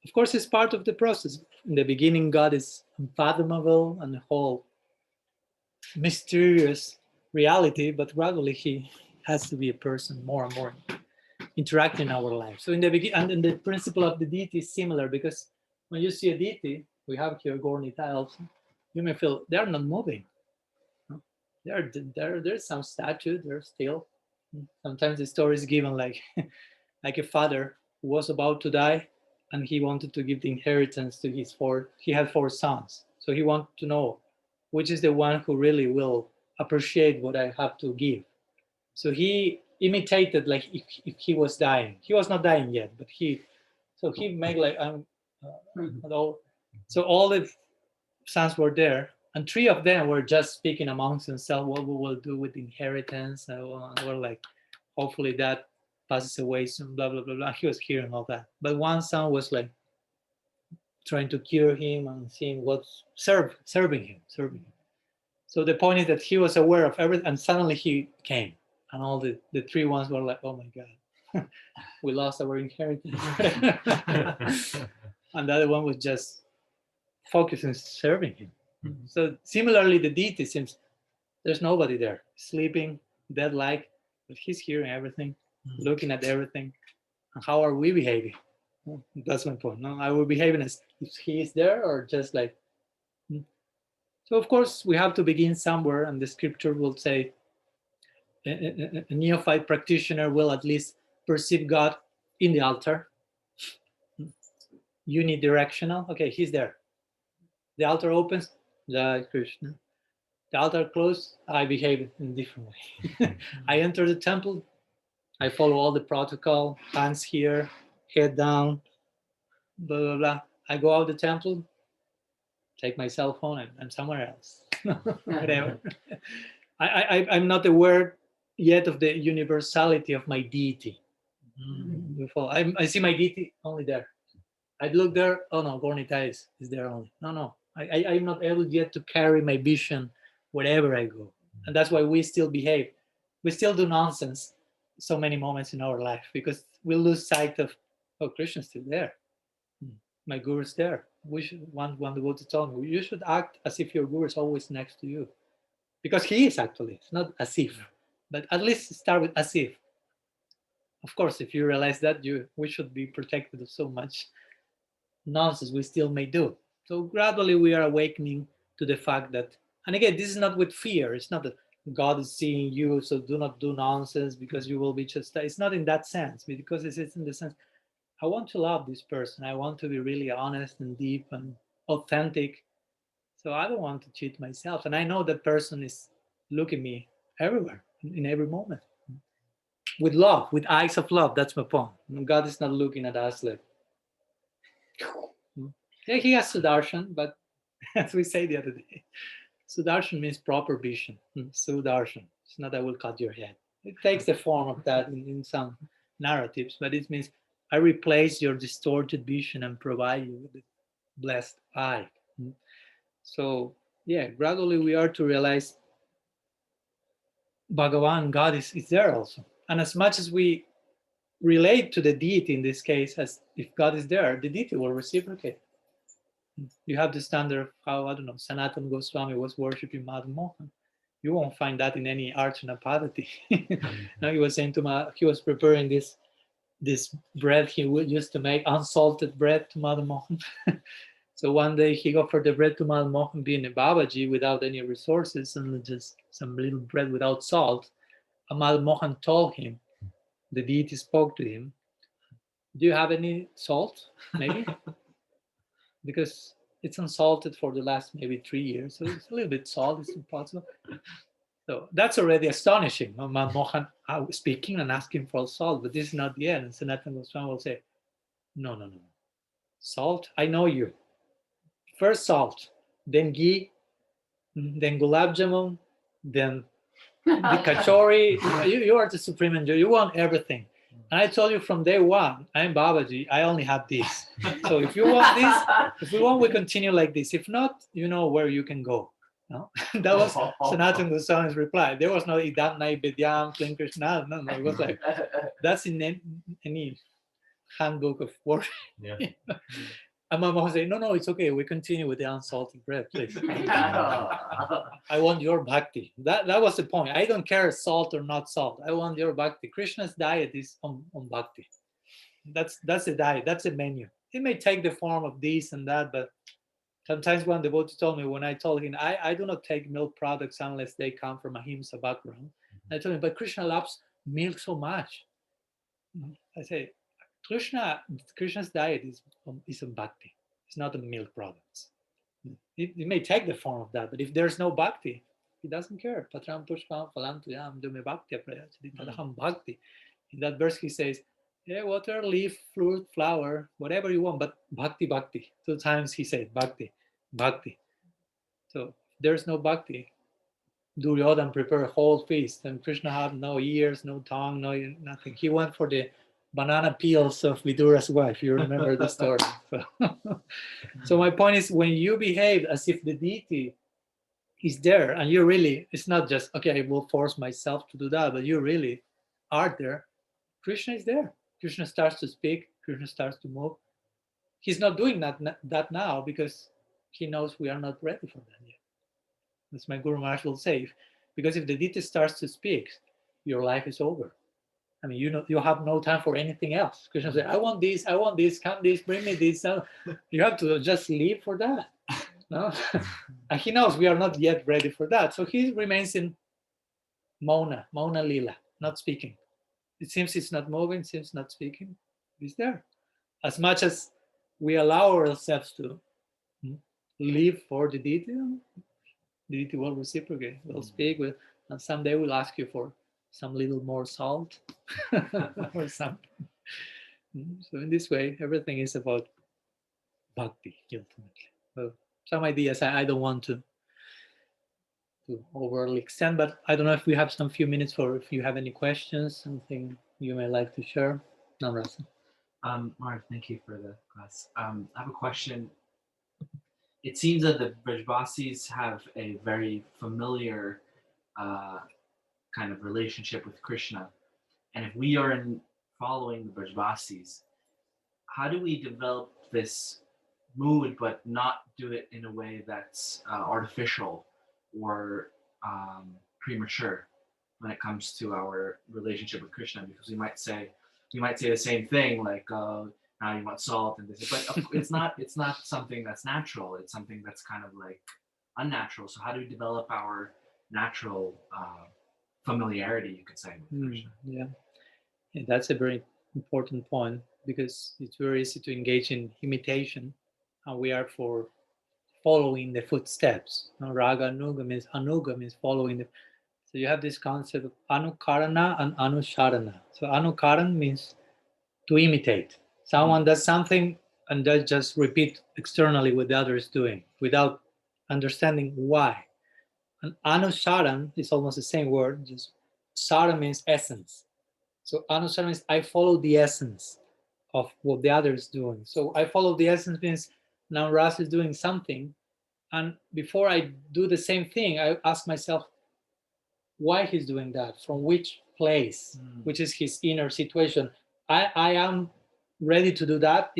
of course it's part of the process. In the beginning, God is unfathomable and the whole mysterious reality, but gradually he has to be a person more and more interacting in our life. So in the beginning, and the principle of the deity is similar, because when you see a deity, we have here Gorni tiles, you may feel they're not moving. There's some statue, they're still. Sometimes the story is given like a father who was about to die, and he wanted to give the inheritance to he had 4 sons. So he wanted to know which is the one who really will appreciate what I have to give. So he imitated like if he was dying. He was not dying yet, but he made like so all the sons were there, and 3 of them were just speaking amongst themselves what we will do with the inheritance. And we're like, hopefully that passes away soon, blah blah blah blah. He was hearing all that, but one son was like trying to cure him and seeing what's serving him. So the point is that he was aware of everything, and suddenly he came, and all the 3 ones were like, oh my god, we lost our inheritance. And the other one was just focusing serving him. So similarly, the deity seems there's nobody there, sleeping, dead-like, but he's hearing everything, looking at everything. And how are we behaving? That's my point. No, are we behaving as if he is there, or just like? So of course we have to begin somewhere, and the scripture will say a neophyte practitioner will at least perceive God in the altar. Unidirectional. Okay, he's there. The altar opens, Jai Krishna. The altar closed, I behave in a different way. I enter the temple, I follow all the protocol, hands here, head down, blah, blah, blah. I go out the temple, take my cell phone, and I'm somewhere else. Whatever. I'm not aware yet of the universality of my deity. I see my deity only there. I look there. Oh no, Gornita is there only. No. I'm not able yet to carry my vision wherever I go, and that's why we still behave. We still do nonsense so many moments in our life because we lose sight of, oh, Krishna's still there. My guru is there. We should one devotee told me, you should act as if your guru is always next to you, because he is actually. It's not as if, but at least start with as if. Of course, if you realize that, we should be protected of so much nonsense we still may do. So gradually we are awakening to the fact that, and again, this is not with fear. It's not that God is seeing you, so do not do nonsense because you will be just. It's not in that sense, because it's in the sense, I want to love this person. I want to be really honest and deep and authentic. So I don't want to cheat myself. And I know that person is looking me everywhere, in every moment. With love, with eyes of love. That's my point. God is not looking at us like, yeah, he has Sudarshan, but as we say the other day, Sudarshan means proper vision. Sudarshan. It's not I will cut your head. It takes the form of that in some narratives, but it means I replace your distorted vision and provide you with a blessed eye. So, yeah, gradually we are to realize Bhagavan, God is there also. And as much as we relate to the deity in this case, as if God is there, the deity will reciprocate. You have the standard of how, I don't know, Sanatana Goswami was worshipping Madan Mohan. You won't find that in any Archana Padati. Now he was saying he was preparing this bread he used to make, unsalted bread to Madan Mohan. So one day he offered the bread to Madan Mohan being a Babaji without any resources and just some little bread without salt. And Madan Mohan told him, the deity spoke to him, do you have any salt, maybe? Because it's unsalted for the last maybe 3 years. So it's a little bit salt, it's impossible. So that's already astonishing. Mohan speaking and asking for salt, but this is not the end. And Sanatana Goswami will say, no. Salt, I know you. First salt, then ghee, then gulab jamun, then the kachori. You are the supreme enjoyer. You want everything. And I told you from day one, I'm Babaji, I only have this. So if you want this, if we want, we continue like this. If not, you know where you can go. No? That was Sanatana Goswami's reply. There was no idam naivedyam, Klin Krishna. No. It was like, that's in any handbook of work. Yeah. And my mom said, no, it's okay. We continue with the unsalted bread, please. I want your bhakti. That was the point. I don't care salt or not salt. I want your bhakti. Krishna's diet is on bhakti. That's the diet. That's the menu. It may take the form of this and that, but sometimes one devotee told me, when I told him, I do not take milk products unless they come from a Ahimsa background. I told him, but Krishna loves milk so much. I say, Krishna's diet is on bhakti. It's not on milk products. It may take the form of that, but if there's no bhakti, he doesn't care. Patram pushpam phalantuyam dume bhakti prayachaditadaham bhakti. In that verse he says, yeah, water, leaf, fruit, flower, whatever you want, but bhakti. 2 times he said bhakti. So there's no bhakti. Duryodhana prepared a whole feast, and Krishna had no ears, no tongue, nothing. He went for the banana peels of Vidura's wife. You remember the story. So my point is, when you behave as if the deity is there, and you really, it's not just, okay, I will force myself to do that, but you really are there, Krishna is there. Krishna starts to speak, Krishna starts to move. He's not doing that now because he knows we are not ready for that yet. As my Guru Maharaj will say, because if the deity starts to speak, your life is over. I mean, you have no time for anything else. Krishna said, I want this, come this, bring me this. You have to just live for that. No? And he knows we are not yet ready for that. So he remains in Mauna Lila, not speaking. It seems it's not moving, seems not speaking. He's there. As much as we allow ourselves to live for the deity will reciprocate, will speak, and someday we'll ask you for some little more salt or something. So in this way, everything is about bhakti ultimately. Well, some ideas I don't want to overly extend, but I don't know if we have some few minutes for if you have any questions, something you may like to share. Namrasa. Mark, thank you for the class. I have a question. It seems that the Brajbasis have a very familiar uh, kind of relationship with Krishna. And if we are in following the Brajbasis, how do we develop this mood but not do it in a way that's artificial or premature when it comes to our relationship with Krishna? Because we might say the same thing like now you want salt and this, but it's not something that's natural. It's something that's kind of like unnatural. So how do we develop our natural familiarity, you could say, with Krishna? Yeah, that's a very important point because it's very easy to engage in imitation, and we are for following the footsteps. Raga anuga means following the. So you have this concept of anukarana and anusharana. So anukaran means to imitate. Someone does something and they just repeat externally what the other is doing without understanding why. And anusaran is almost the same word. Just sara means essence. So anusara means I follow the essence of what the other is doing. So I follow the essence means now Ras is doing something, and before I do the same thing, I ask myself why he's doing that, from which place, which is his inner situation. I am ready to do that.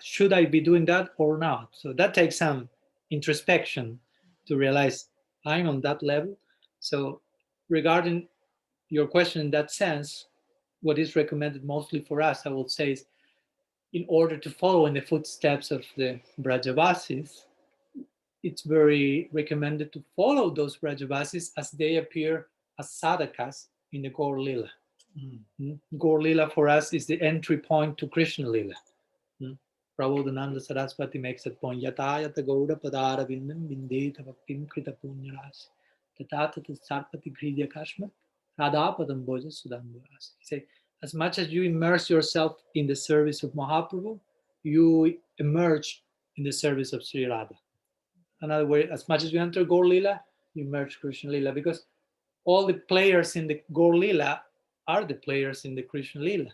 Should I be doing that or not? So that takes some introspection to realize I'm on that level. So regarding your question in that sense, what is recommended mostly for us, I would say, is in order to follow in the footsteps of the Brajavasis, it's very recommended to follow those Brajavasis as they appear as sadhakas in the Gaur Lila. Gaur Lila for us is the entry point to Krishna Lila. Prabodhananda Saraswati makes that point. Yatayata Gauda Padara Vindam Vindeta Bhaktim Krita Punyarasi. Tatatata Sarpati Gridya Kashma Radha Padam Bhoja Sudamburas. He said, as much as you immerse yourself in the service of Mahaprabhu, you emerge in the service of Sri Radha. Another way, as much as you enter Gaur Lila, you merge Krishna Lila, because all the players in the Gaur Lila are the players in the Krishna Lila,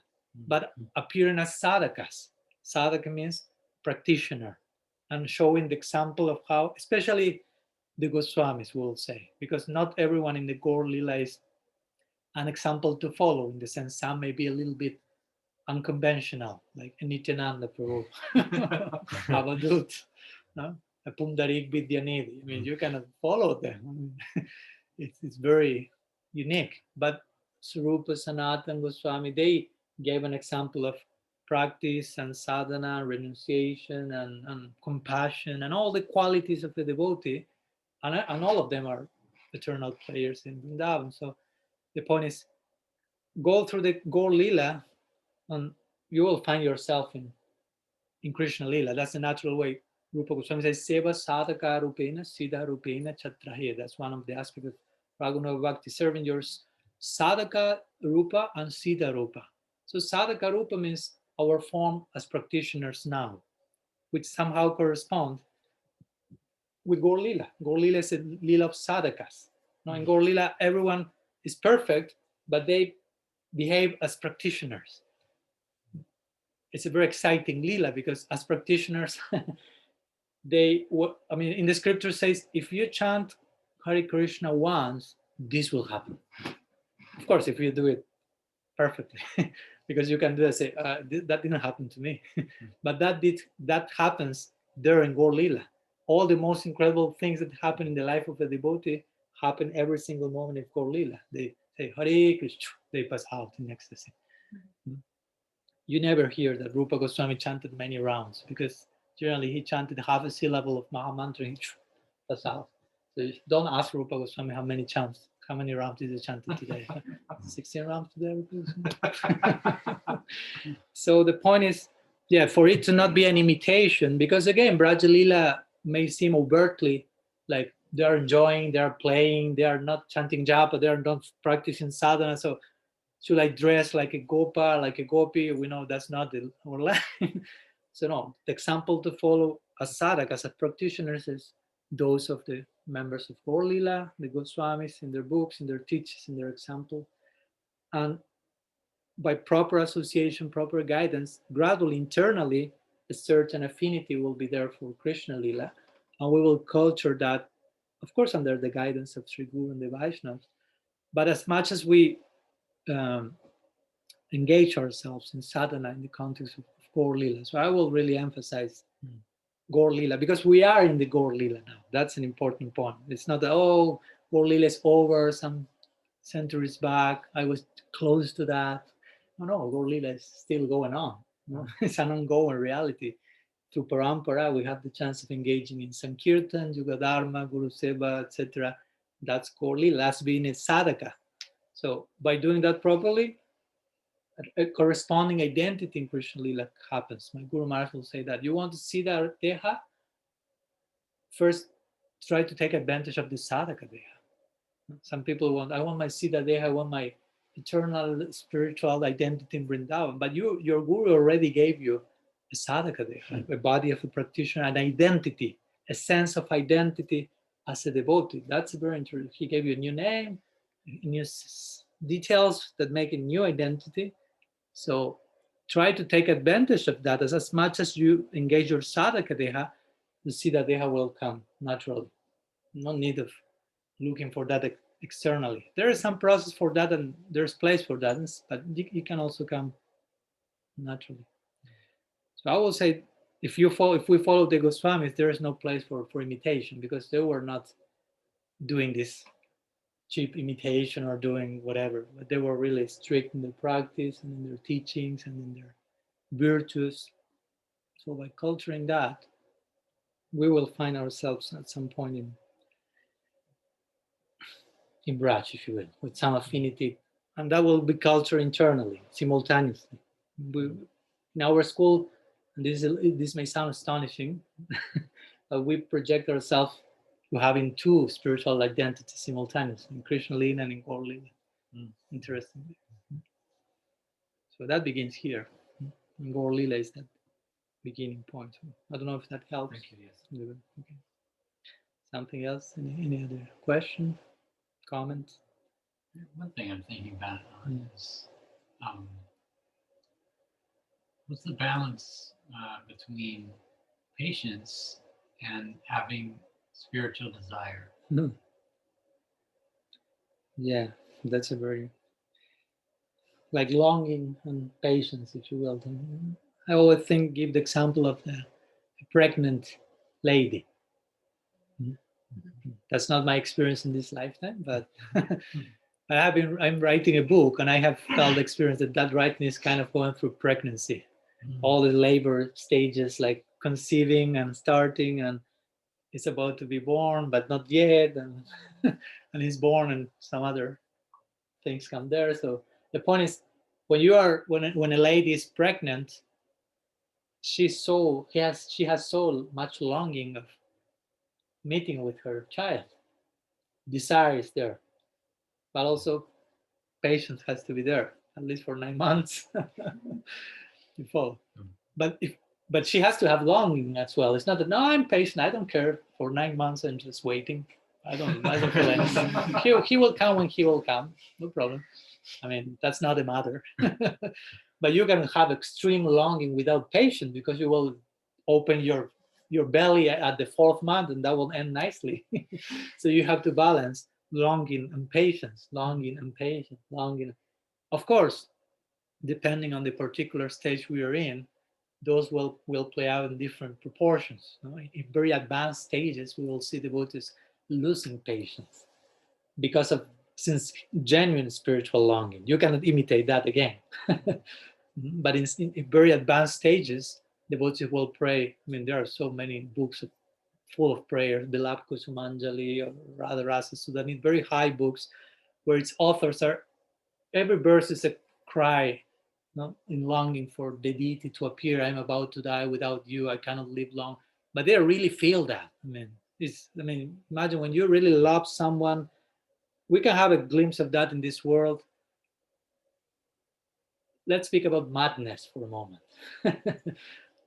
but appearing as sadhakas. Sadhaka means practitioner, and showing the example of how, especially the Goswamis will say, because not everyone in the Gaur Lila is an example to follow, in the sense some may be a little bit unconventional, like Nityananda Prabhu, Avadut, no? Pundarik Vidyanidhi. I mean, you cannot follow them. It's very unique. But Swarupa Sanatana Goswami, they gave an example of practice and sadhana, renunciation and compassion, and all the qualities of the devotee. And all of them are eternal players in Vrindavan. So the point is, go through the Gaur Lila, and you will find yourself in Krishna Lila. That's the natural way. Rupa Goswami says, Seva sadhaka rupena, siddha rupena chatrahe. That's one of the aspects of Raghunav Bhakti, serving your sadhaka rupa and siddha rupa. So sadhaka rupa means our form as practitioners now, which somehow correspond with Gaur Lila. Gaur Lila is a Lila of sadhakas. Now in Gaur Lila, everyone is perfect, but they behave as practitioners. It's a very exciting Lila because as practitioners, in the scripture says, if you chant Hare Krishna once, this will happen. Of course, if you do it perfectly, because you can do that, say, that didn't happen to me. But that happens there in Gaur Lila. All the most incredible things that happen in the life of a devotee happen every single moment of Gaur Lila. They say, Hare Krishna, they pass out in ecstasy. You never hear that Rupa Goswami chanted many rounds, because generally he chanted half a syllable of Mahamantra and that's out. So don't ask Rupa Goswami how many rounds did he chanted today. 16 rounds today. So the point is, for it to not be an imitation, because again, Braja Lila may seem overtly like they are enjoying, they are playing, they are not chanting japa, they are not practicing sadhana. So should I dress like a gopa, like a gopi? We know that's not our line. So no, the example to follow as sadhak, as a practitioners, is those of the members of Gaur Lila, the Goswamis, in their books, in their teachings, in their example. And by proper association, proper guidance, gradually internally, a certain affinity will be there for Krishna Lila. And we will culture that, of course, under the guidance of Sri Guru and the Vaishnavas. But as much as we um, engage ourselves in sadhana in the context of Gaur Lila, so I will really emphasize Gaur Lila, because we are in the Gaur Lila now. That's an important point. It's not that, oh, Gaur Lila is over some centuries back. I was close to that. No, Gaur Lila is still going on. No? It's an ongoing reality. Through Parampara, we have the chance of engaging in Sankirtan, Yuga Dharma, Guru Seva, etc. That's Gaur Lila. That's being a sadhaka. So by doing that properly, a corresponding identity in Krishna Lila happens. My Guru Maharaj will say that you want to see that Deha, first try to take advantage of the sadhaka Deha. Some people want, I want my Siddha Deha, I want my eternal spiritual identity in Vrindavan. But your Guru already gave you a sadhaka Deha, a body of a practitioner, an identity, a sense of identity as a devotee. That's very interesting. He gave you a new name, new details that make a new identity. So try to take advantage of that. As much as you engage your sadhaka Deha, the Siddha Deha will come naturally. No need of looking for that externally. There is some process for that, and there's place for that, but you can also come naturally. So I will say, if we follow the Goswamis, there is no place for imitation, because they were not doing this cheap imitation or doing whatever, but they were really strict in their practice and in their teachings and in their virtues. So by culturing that, we will find ourselves at some point in Braj, if you will, with some affinity, and that will be cultured internally, simultaneously. In our school, and this may sound astonishing, but we project ourselves to having two spiritual identities simultaneously, in Krishna Lila and in Gaur Lila. Interestingly. So that begins here. And Gaur Lila is that beginning point. I don't know if that helps. Thank you, yes. Okay. Something else? Any other question, comment? One thing I'm thinking about is what's the balance between patience and having spiritual desire? Yeah, that's a very, like, longing and patience, if you will. I always give the example of the pregnant lady. That's not my experience in this lifetime, but I'm writing a book, and I have felt the experience that writing is kind of going through pregnancy. All the labor stages, like conceiving and starting, and it's about to be born, but not yet, and and he's born, and some other things come there. So the point is, when a lady is pregnant, she has so much longing of meeting with her child. Desire is there, but also patience has to be there, at least for 9 months before. But she has to have longing as well. It's not that, no, I'm patient, I don't care, for 9 months I'm just waiting. I don't feel anything. He will come when he will come, no problem. I mean, that's not a matter. But you can have extreme longing without patience, because you will open your belly at the 4th month, and that will end nicely. So you have to balance longing and patience, longing and patience, longing. Of course, depending on the particular stage we are in, those will play out in different proportions. In very advanced stages, we will see devotees losing patience because of genuine spiritual longing. You cannot imitate that again. But in very advanced stages, devotees will pray. I mean, there are so many books full of prayers, Bilap Kusumanjali or Radha Rasa Sudani, very high books, where its authors are, every verse is a cry, in longing for the deity to appear. I'm about to die without you. I cannot live long. But they really feel that. I mean, imagine when you really love someone. We can have a glimpse of that in this world. Let's speak about madness for a moment.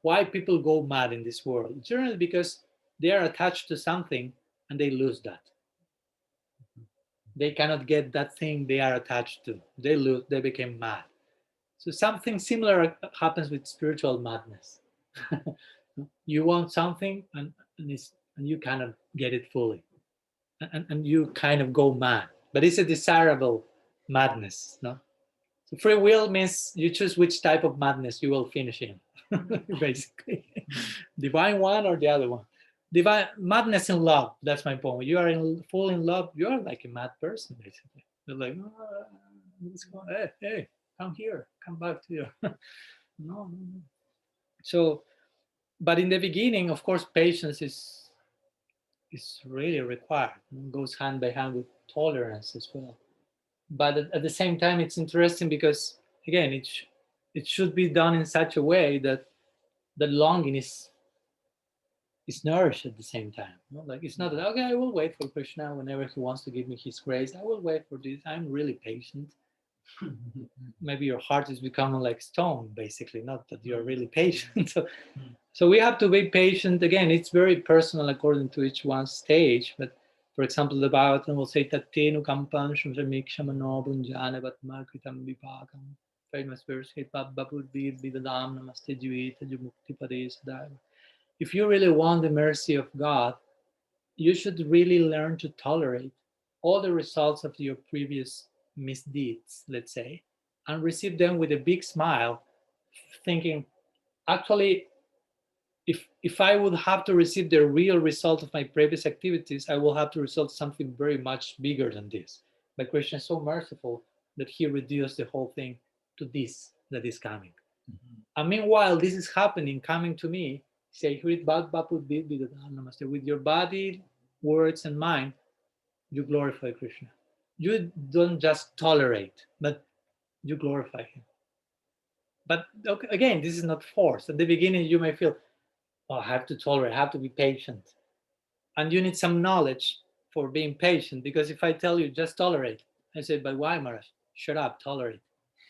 why people go mad in this world. Generally because they are attached to something and they lose that. They cannot get that thing they are attached to. They lose, they became mad. So something similar happens with spiritual madness. You want something and you cannot get it fully. And you kind of go mad. But it's a desirable madness. No? So free will means you choose which type of madness you will finish in, basically. Divine one or the other one. Divine madness in love. That's my point. When you are full in love, you are like a mad person, basically. You're like, oh, what's going on? Hey, come here, come back to your. No. So, but in the beginning, of course, patience is really required. It goes hand by hand with tolerance as well. But at the same time, it's interesting because again, it should be done in such a way that the longing is nourished at the same time. You know? Like it's not that okay, I will wait for Krishna whenever he wants to give me his grace. I will wait for this. I'm really patient. Maybe your heart is becoming like stone, basically, not that you're really patient. So we have to be patient. Again, it's very personal according to each one's stage. But for example, the Bhagavatam will say Tattenu kampan shramikshama bunjana vatma kritam vipakam. Famous verse, Babudbir Bidadam Namaste Jivita Jumukti Pade Sadaiva. If you really want the mercy of God, you should really learn to tolerate all the results of your previous misdeeds, let's say, and receive them with a big smile, thinking, actually, if I would have to receive the real result of my previous activities, I will have to result something very much bigger than this. But Krishna is so merciful that he reduced the whole thing to this that is coming. Mm-hmm. And meanwhile, this is happening, coming to me, say, with your body, words, and mind, you glorify Krishna. You don't just tolerate, but you glorify him. But okay, again, this is not forced. At the beginning, you may feel, oh, I have to tolerate, I have to be patient. And you need some knowledge for being patient, because if I tell you just tolerate, I say, but why, Maharaj? Shut up, tolerate.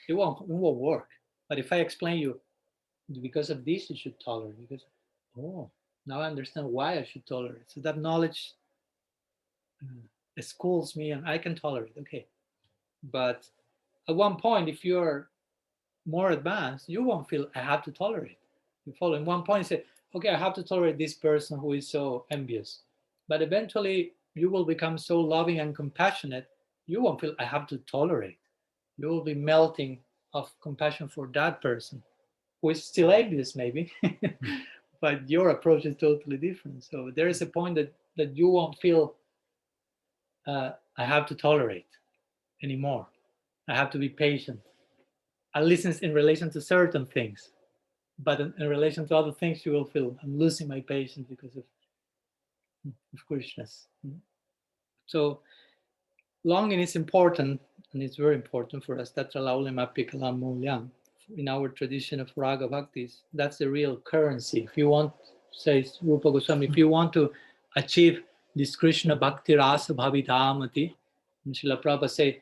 It won't work. But if I explain you, because of this, you should tolerate. Because, oh, now I understand why I should tolerate. So that knowledge schools me and I can tolerate. Okay. But at one point, if you're more advanced, you won't feel I have to tolerate. You follow. In one point, you say, okay, I have to tolerate this person who is so envious. But eventually, you will become so loving and compassionate, you won't feel I have to tolerate. You will be melting of compassion for that person who is still envious, maybe. But your approach is totally different. So there is a point that you won't feel I have to tolerate anymore. I have to be patient. At least in relation to certain things. But in relation to other things, you will feel I'm losing my patience because of Krishna's. So longing is important, and it's very important for us. Tatra laulema pikalam mulyam. In our tradition of Raga Bhaktis, that's the real currency. If you want, says Rupa Goswami, if you want to achieve this Krishna Bhakti Rasa Bhavidhamati, Srila Prabhupada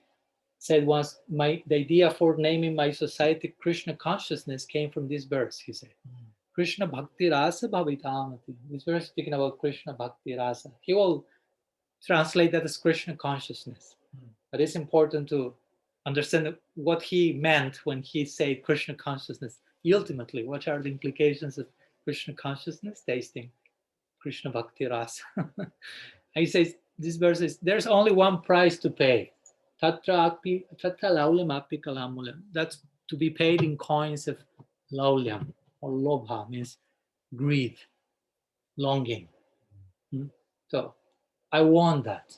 said once, the idea for naming my society Krishna consciousness came from this verse, he said. Krishna Bhakti Rasa Bhavitamati. This verse speaking about Krishna Bhakti Rasa. He will translate that as Krishna consciousness. But it's important to understand what he meant when he said Krishna consciousness. Ultimately, what are the implications of Krishna consciousness? Tasting Krishna Bhakti Rasa. He says, this verse is, there's only one price to pay. Tatra laulyam api kalamulyam. That's to be paid in coins of laulyam or lobha, means greed, longing. So I want that.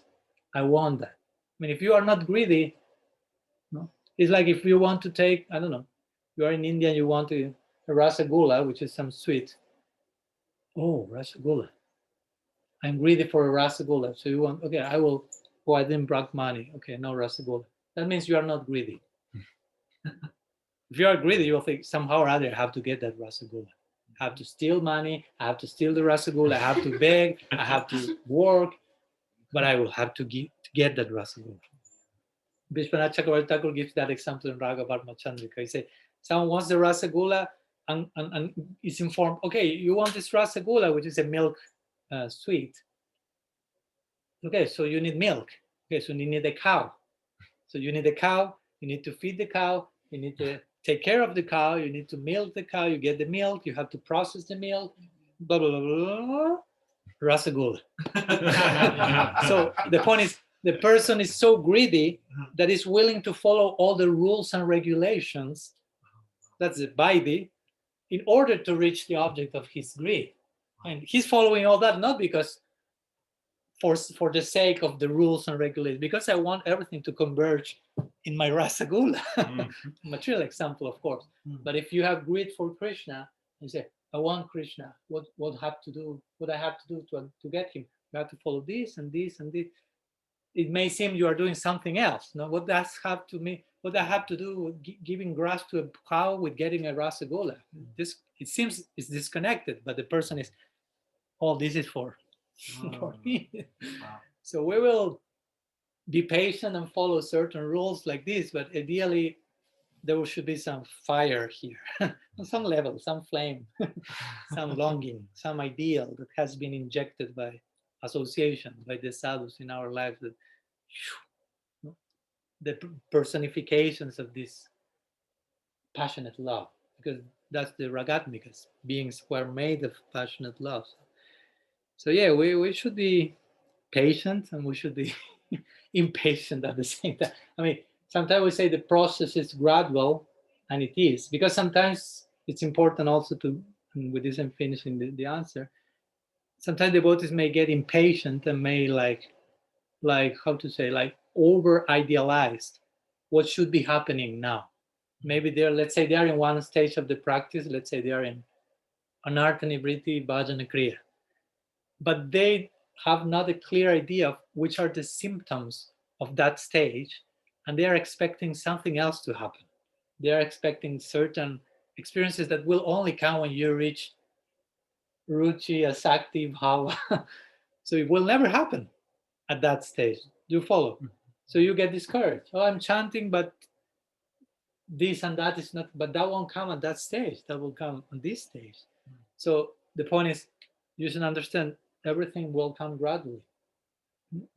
I want that. I mean, if you are not greedy, no, it's like if you want to take, I don't know, you are in India and you want a rasagula, which is some sweet. Oh, rasagula. I'm greedy for a rasagula. So you want, okay, I will, oh, I didn't bring money. Okay, no rasagula. That means you are not greedy. If you are greedy, you will think somehow or other I have to get that rasagula. I have to steal money. I have to steal the rasagula. I have to beg. I have to work. But I will have to get that rasagula. Vishwanath Chakravarti Thakur gives that example in Raga Varma Chandrika. He said, someone wants the rasagula, and is informed, okay, you want this rasagula, which is a milk sweet. Okay, so you need milk. Okay, so you need a cow. So you need a cow, you need to feed the cow, you need to take care of the cow, you need to milk the cow, you get the milk, you have to process the milk, blah, blah, blah, blah, blah. Rasagula. So the point is, the person is so greedy that is willing to follow all the rules and regulations, that's the baby, in order to reach the object of his greed. And he's following all that not because for the sake of the rules and regulations, because I want everything to converge in my rasagula. Material example, of course. But if you have greed for Krishna, you say, I want Krishna. What I have to do to get him? You have to follow this and this and this. It may seem you are doing something else. No, what does have to me? What I have to do with giving grass to a cow with getting a rasagula? This, it seems, is disconnected. But the person is, oh, this is for me. Wow. So we will be patient and follow certain rules like this, but ideally there should be some fire here, on some level, some flame, some longing, some ideal that has been injected by association, by the sadhus in our lives, that the personifications of this passionate love, because that's the ragatmikas, beings who are made of passionate love. So yeah, we should be patient and we should be impatient at the same time. I mean, sometimes we say the process is gradual, and it is, because sometimes it's important also to, and with this I'm finishing the answer, sometimes devotees may get impatient and may like how to say, like over idealized what should be happening now. Maybe they're, let's say they're in one stage of the practice, let's say they are in anartha nivriti bhajana kriya, but they have not a clear idea of which are the symptoms of that stage, and they are expecting something else to happen. They are expecting certain experiences that will only come when you reach ruchi, asakti, bhava. So it will never happen at that stage. Do you follow? So you get discouraged. Oh, I'm chanting, but this and that is not, but that won't come at that stage. That will come on this stage. So the point is, you should understand everything will come gradually,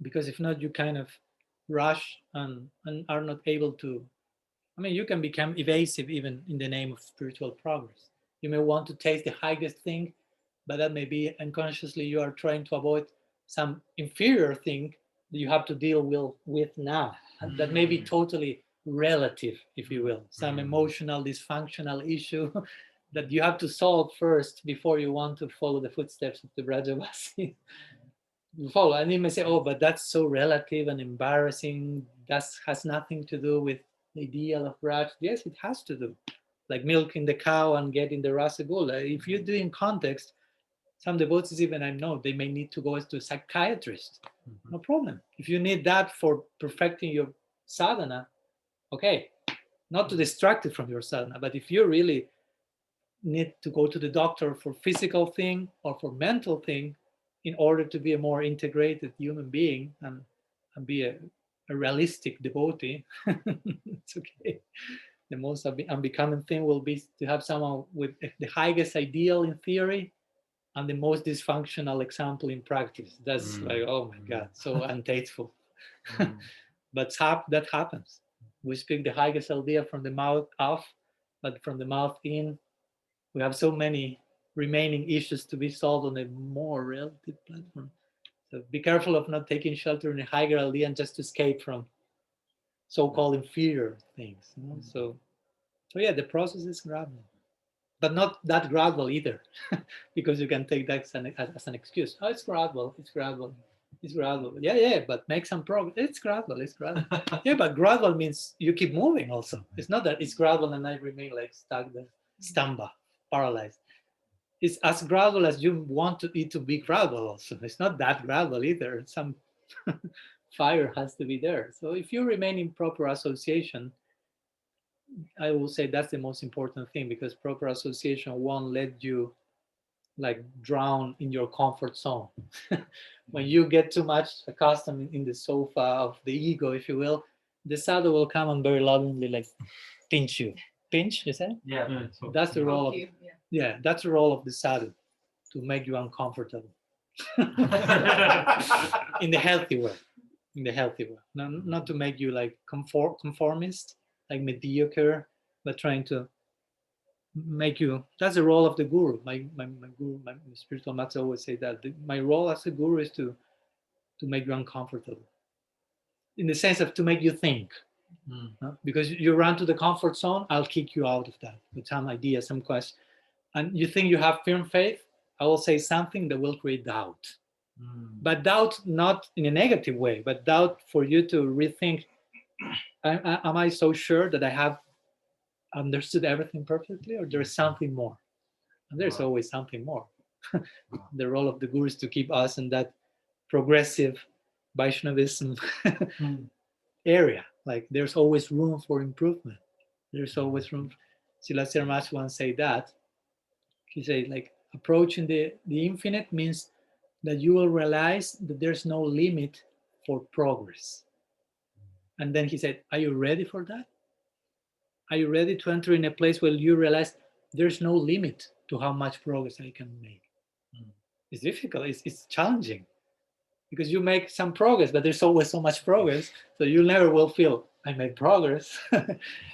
because if not, you kind of rush and are not able to. I mean, you can become evasive even in the name of spiritual progress. You may want to taste the highest thing, but that may be unconsciously you are trying to avoid some inferior thing that you have to deal with now. And that may be totally relative, if you will, some emotional dysfunctional issue that you have to solve first before you want to follow the footsteps of the Brajavasis. You follow, and you may say, oh, but that's so relative and embarrassing. That has nothing to do with the ideal of Raj. Yes, it has to do. Like milking the cow and getting the rasagula. If you do in context, some devotees, even I know, they may need to go to a psychiatrist. No problem. If you need that for perfecting your sadhana, okay, not to distract it from your sadhana, but if you really need to go to the doctor for physical thing or for mental thing in order to be a more integrated human being and be a realistic devotee, it's okay. The most unbecoming thing will be to have someone with the highest ideal in theory and the most dysfunctional example in practice. That's like, oh my God, so untasteful. But that happens. We speak the highest idea from the mouth off, but from the mouth in, we have so many remaining issues to be solved on a more relative platform. So be careful of not taking shelter in a higher idea and just to escape from so-called inferior things. You know? So yeah, the process is gradual, but not that gradual either, because you can take that as an excuse. Oh, it's gradual. It's gradual. It's gradual. Yeah, but make some progress. It's gradual. It's gradual. Yeah, but gradual means you keep moving. Also, it's not that it's gradual and I remain like stuck there, stamba, paralyzed. It's as gradual as you want it to be gradual. Also, it's not that gradual either. Some fire has to be there. So if you remain in proper association, I will say that's the most important thing, because proper association won't let you like drown in your comfort zone. When you get too much accustomed in the sofa of the ego, if you will, the sadhu will come and very lovingly like pinch you pinch, you say? Yeah. That's the role of Okay, yeah. yeah, that's the role of the sadhu, to make you uncomfortable. In the healthy way. In the healthy way. Not to make you like conformist, like mediocre, but trying to make you. That's the role of the guru. My guru, my spiritual master always say that my role as a guru is to make you uncomfortable, in the sense of to make you think. Because you run to the comfort zone, I'll kick you out of that with some idea, some question, and you think you have firm faith, I will say something that will create doubt. But doubt not in a negative way, but doubt for you to rethink, am I so sure that I have understood everything perfectly, or there's something more? And there's always something more. The role of the guru is to keep us in that progressive Vaishnavism area. Like there's always room for improvement. There's always room. Srila Siramash once say that. He said, like, approaching the infinite means that you will realize that there's no limit for progress. And then he said, are you ready for that? Are you ready to enter in a place where you realize there's no limit to how much progress I can make? It's difficult, it's challenging, because you make some progress, but there's always so much progress, so you never will feel, I made progress.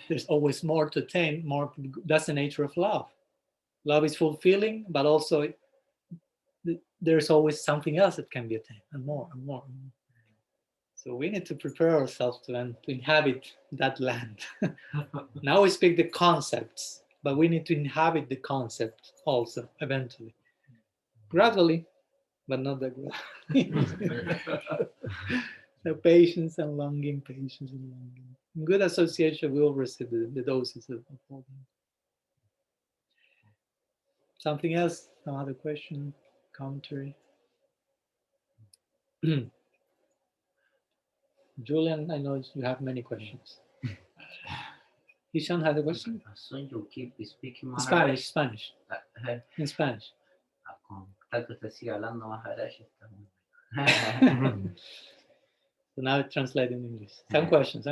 There's always more to attain, more. That's the nature of love. Love is fulfilling, but also there's always something else that can be attained, and more and more and more. So we need to prepare ourselves to inhabit that land. Now we speak the concepts, but we need to inhabit the concept also eventually. Gradually, but not that gradually. So patience and longing, patience and longing. In good association, we will receive the doses of all them. Something else? Some other question? Commentary? Julian, I know you have many questions. Ishan had a question? So you keep speaking Spanish. Maharaj. In Spanish. Con tanto te sigue hablando Maharaj. So now it translates in English. Some questions. Se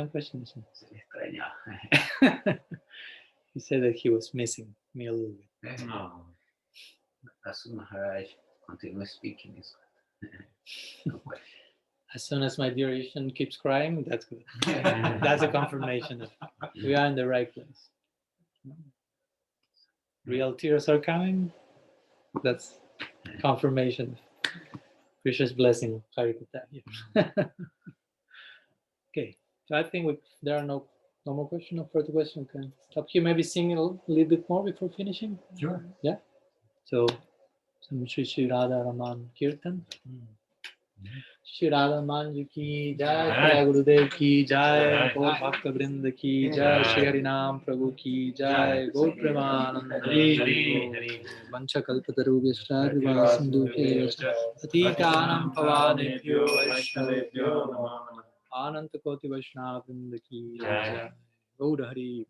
le extraña. He said that he was missing me a little bit. No. As Maharaj continue speaking. As soon as my dear Ishan keeps crying, that's good. That's a confirmation that we are in the right place. Real tears are coming. That's confirmation. Krishna's blessing. Okay, so I think there are no more questions, no further questions. We can stop here. Maybe sing a little bit more before finishing. Sure. Yeah. So some Shri Radha Raman Kirtan. Shri Radha Raman ki jai, Jai Gurudev ki jai, Gaur Bhakta Vrinda ki jai, Shri Harinam Prabhu ki jai, Gaur Premanand Hari, Vancha Kalpataru Vishradriva Sindhu Kesha, Patitanam Pavanebhyo Vaishnavebhyo, Ananta Koti Vaishnava Vrinda ki jai, Gaur Hari.